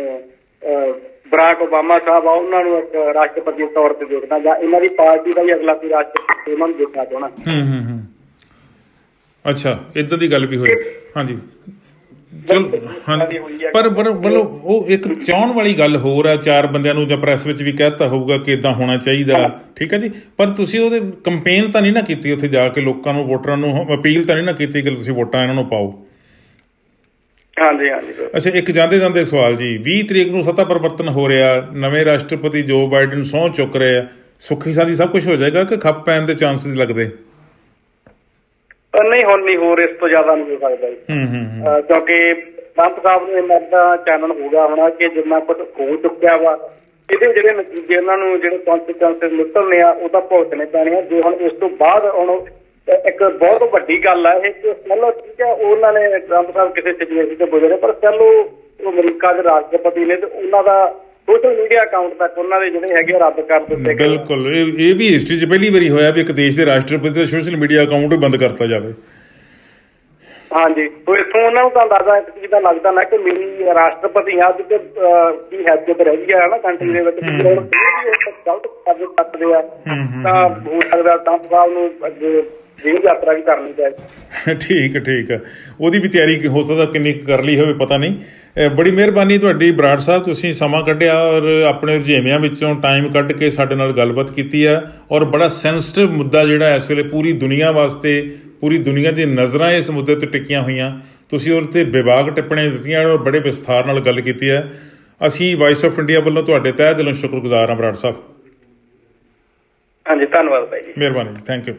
ਬਰਾਕ ਓਬਾਮਾ ਸਾਹਿਬ ਆ ਉਹਨਾਂ ਨੂੰ ਇੱਕ ਰਾਸ਼ਟਰਪਤੀ ਦੇ ਤੌਰ ਤੇ ਦੇਖਦਾ, ਜਾਂ ਇਹਨਾਂ ਦੀ ਪਾਰਟੀ ਦਾ ਵੀ ਅਗਲਾ ਕੋਈ ਰਾਸ਼ਟਰਪਤੀ ਉਹਨਾਂ ਨੂੰ ਦੇਖਣਾ ਚਾਹੁੰਦਾ। ਅੱਛਾ, ਏਦਾਂ ਦੀ ਗੱਲ ਵੀ ਹੋਈ। ਹਾਂਜੀ ਚਲੋ, ਹਾਂਜੀ, ਪਰ ਮਤਲਬ ਉਹ ਇੱਕ ਚਾਹੁਣ ਵਾਲੀ ਗੱਲ ਹੋਰ ਆ, ਚਾਰ ਬੰਦਿਆਂ ਨੂੰ ਜਾਂ ਪ੍ਰੈਸ ਵਿੱਚ ਵੀ ਕਹਿਤਾ ਹੋਊਗਾ ਕਿ ਇਦਾਂ ਹੋਣਾ ਚਾਹੀਦਾ, ਠੀਕ ਹੈ ਜੀ, ਪਰ ਤੁਸੀਂ ਉਹਦੇ ਕੰਪੇਨ ਤਾਂ ਨਹੀਂ ਨਾ ਕੀਤੀ ਉੱਥੇ ਜਾ ਕੇ, ਲੋਕਾਂ ਨੂੰ, ਵੋਟਰਾਂ ਨੂੰ ਅਪੀਲ ਤਾਂ ਨਹੀਂ ਨਾ ਕੀਤੀ ਕਿ ਤੁਸੀਂ ਵੋਟਾਂ ਇਹਨਾਂ ਨੂੰ ਪਾਓ? ਹਾਂਜੀ ਹਾਂਜੀ। ਅੱਛਾ, ਇੱਕ ਜਾਂਦੇ ਜਾਂਦੇ ਸਵਾਲ ਜੀ, 20 ਤਰੀਕ ਨੂੰ ਸੱਤਾ ਪਰਿਵਰਤਨ ਹੋ ਰਿਹਾ, ਨਵੇਂ ਰਾਸ਼ਟਰਪਤੀ ਜੋ ਬਾਈਡਨ ਸਹੁੰ ਚੁੱਕ ਰਹੇ ਆ, ਸੁੱਖੀ ਸਾਂਦੀ ਸਭ ਕੁਝ ਹੋ ਜਾਏਗਾ ਕਿ ਖੱਪ ਪੈਣ ਦੇ ਚਾਂਸਿਸ ਲੱਗਦੇ? ਨਹੀਂ, ਹੁਣ ਨਹੀਂ, ਹੋਰ ਇਸ ਤੋਂ ਜ਼ਿਆਦਾ ਨਹੀਂ ਹੋ ਸਕਦਾ ਜੀ, ਕਿਉਂਕਿ ਟਰੰਪ ਸਾਹਿਬ ਨੂੰ ਇੰਨਾ ਤਾਂ ਚਾਨਣ ਹੋ ਗਿਆ ਹੋਣਾ ਕਿ ਜਿੰਨਾ ਕੁਝ ਹੋ ਚੁੱਕਿਆ ਵਾ, ਇਹਦੇ ਜਿਹੜੇ ਨਤੀਜੇ ਉਹਨਾਂ ਨੂੰ ਜਿਹੜੇ ਕੌਨਸੀਕੁਐਂਸਿਸ ਨਿਕਲਣੇ ਆ ਉਹ ਤਾਂ ਭੁਗਤਣੇ ਪੈਣੇ ਆ। ਜੇ ਹੁਣ ਇਸ ਤੋਂ ਬਾਅਦ ਹੁਣ ਇੱਕ ਬਹੁਤ ਵੱਡੀ ਗੱਲ ਆ ਇਹ ਕਿ ਚਲੋ ਠੀਕ ਹੈ, ਉਹਨਾਂ ਨੇ ਟਰੰਪ ਸਾਹਿਬ ਕਿਸੇ ਸਿਚੁਏਸ਼ਨ ਤੇ ਗੁਜ਼ਰੇ, ਪਰ ਚਲੋ ਉਹ ਅਮਰੀਕਾ ਦੇ ਰਾਸ਼ਟਰਪਤੀ ਨੇ ਤੇ ਉਹਨਾਂ ਦਾ ਸੋਸ਼ਲ ਮੀਡੀਆ ਅਕਾਊਂਟ ਤੱਕ ਉਹਨਾਂ ਦੇ ਜਿਹੜੇ ਹੈਗੇ ਰੱਦ ਕਰ ਦਿੱਤੇ। ਬਿਲਕੁਲ, ਇਹ ਵੀ ਹਿਸਟਰੀ 'ਚ ਪਹਿਲੀ ਵਾਰੀ ਹੋਇਆ ਵੀ ਇੱਕ ਦੇਸ਼ ਦੇ ਰਾਸ਼ਟਰਪਤੀ ਦਾ ਸੋਸ਼ਲ ਮੀਡੀਆ ਅਕਾਊਂਟ ਹੀ ਬੰਦ ਕਰਤਾ ਜਾਵੇ। ਹਾਂਜੀ, ਤੋ ਇੱਥੋਂ ਉਹਨਾਂ ਨੂੰ ਤਾਂ ਅੰਦਾਜ਼ਾ ਇੱਕ ਚੀਜ਼ ਦਾ ਲੱਗਦਾ ਨਾ ਕਿ ਮੇਰੀ ਰਾਸ਼ਟਰਪਤੀ ਆ ਤੇ ਕੀ ਹੈਸੀਅਤ ਰਹਿ ਗਈ ਹੈ ਨਾ ਕੰਟਰੀ ਦੇ ਵਿੱਚ, ਗਲਤ ਕਰ ਸਕਦੇ ਆ ਤਾਂ ਹੋ ਸਕਦਾ ਟਰੰਪ ਸਾਹਿਬ ਨੂੰ ਅੱਗੇ ਜੇਲ੍ਹ ਯਾਤਰਾ ਵੀ ਕਰਨੀ ਚਾਹੀਦੀ। ਠੀਕ ਹੈ, ਉਹਦੀ ਵੀ ਤਿਆਰੀ ਹੋ ਸਕਦਾ ਕਿੰਨੀ ਕਰ ਲਈ ਹੋਵੇ, ਪਤਾ ਨਹੀਂ। ਬੜੀ ਮਿਹਰਬਾਨੀ ਤੁਹਾਡੀ ਬਰਾੜ ਸਾਹਿਬ, ਤੁਸੀਂ ਸਮਾਂ ਕੱਢਿਆ ਔਰ ਆਪਣੇ ਰੁਝੇਵਿਆਂ ਵਿੱਚੋਂ ਟਾਈਮ ਕੱਢ ਕੇ ਸਾਡੇ ਨਾਲ ਗੱਲਬਾਤ ਕੀਤੀ ਹੈ, ਔਰ ਬੜਾ ਸੈਂਸਿਟਿਵ ਮੁੱਦਾ ਜਿਹੜਾ ਇਸ ਵੇਲੇ ਪੂਰੀ ਦੁਨੀਆ ਵਾਸਤੇ, ਪੂਰੀ ਦੁਨੀਆ ਦੀ ਨਜ਼ਰਾਂ ਇਸ ਮੁੱਦੇ 'ਤੇ ਟਿਕੀਆਂ ਹੋਈਆਂ, ਤੁਸੀਂ ਉਹਦੇ 'ਤੇ ਵਿਭਾਗ ਟਿੱਪਣੀਆਂ ਦਿੱਤੀਆਂ ਔਰ ਬੜੇ ਵਿਸਥਾਰ ਨਾਲ ਗੱਲ ਕੀਤੀ ਹੈ। ਅਸੀਂ ਵਾਇਸ ਆਫ ਇੰਡੀਆ ਵੱਲੋਂ ਤੁਹਾਡੇ ਤਹਿ ਦਿਲੋਂ ਸ਼ੁਕਰਗੁਜ਼ਾਰ ਹਾਂ ਬਰਾੜ ਸਾਹਿਬ। ਹਾਂਜੀ, ਧੰਨਵਾਦ ਭਾਈ ਜੀ, ਮਿਹਰਬਾਨੀ, ਥੈਂਕ ਯੂ।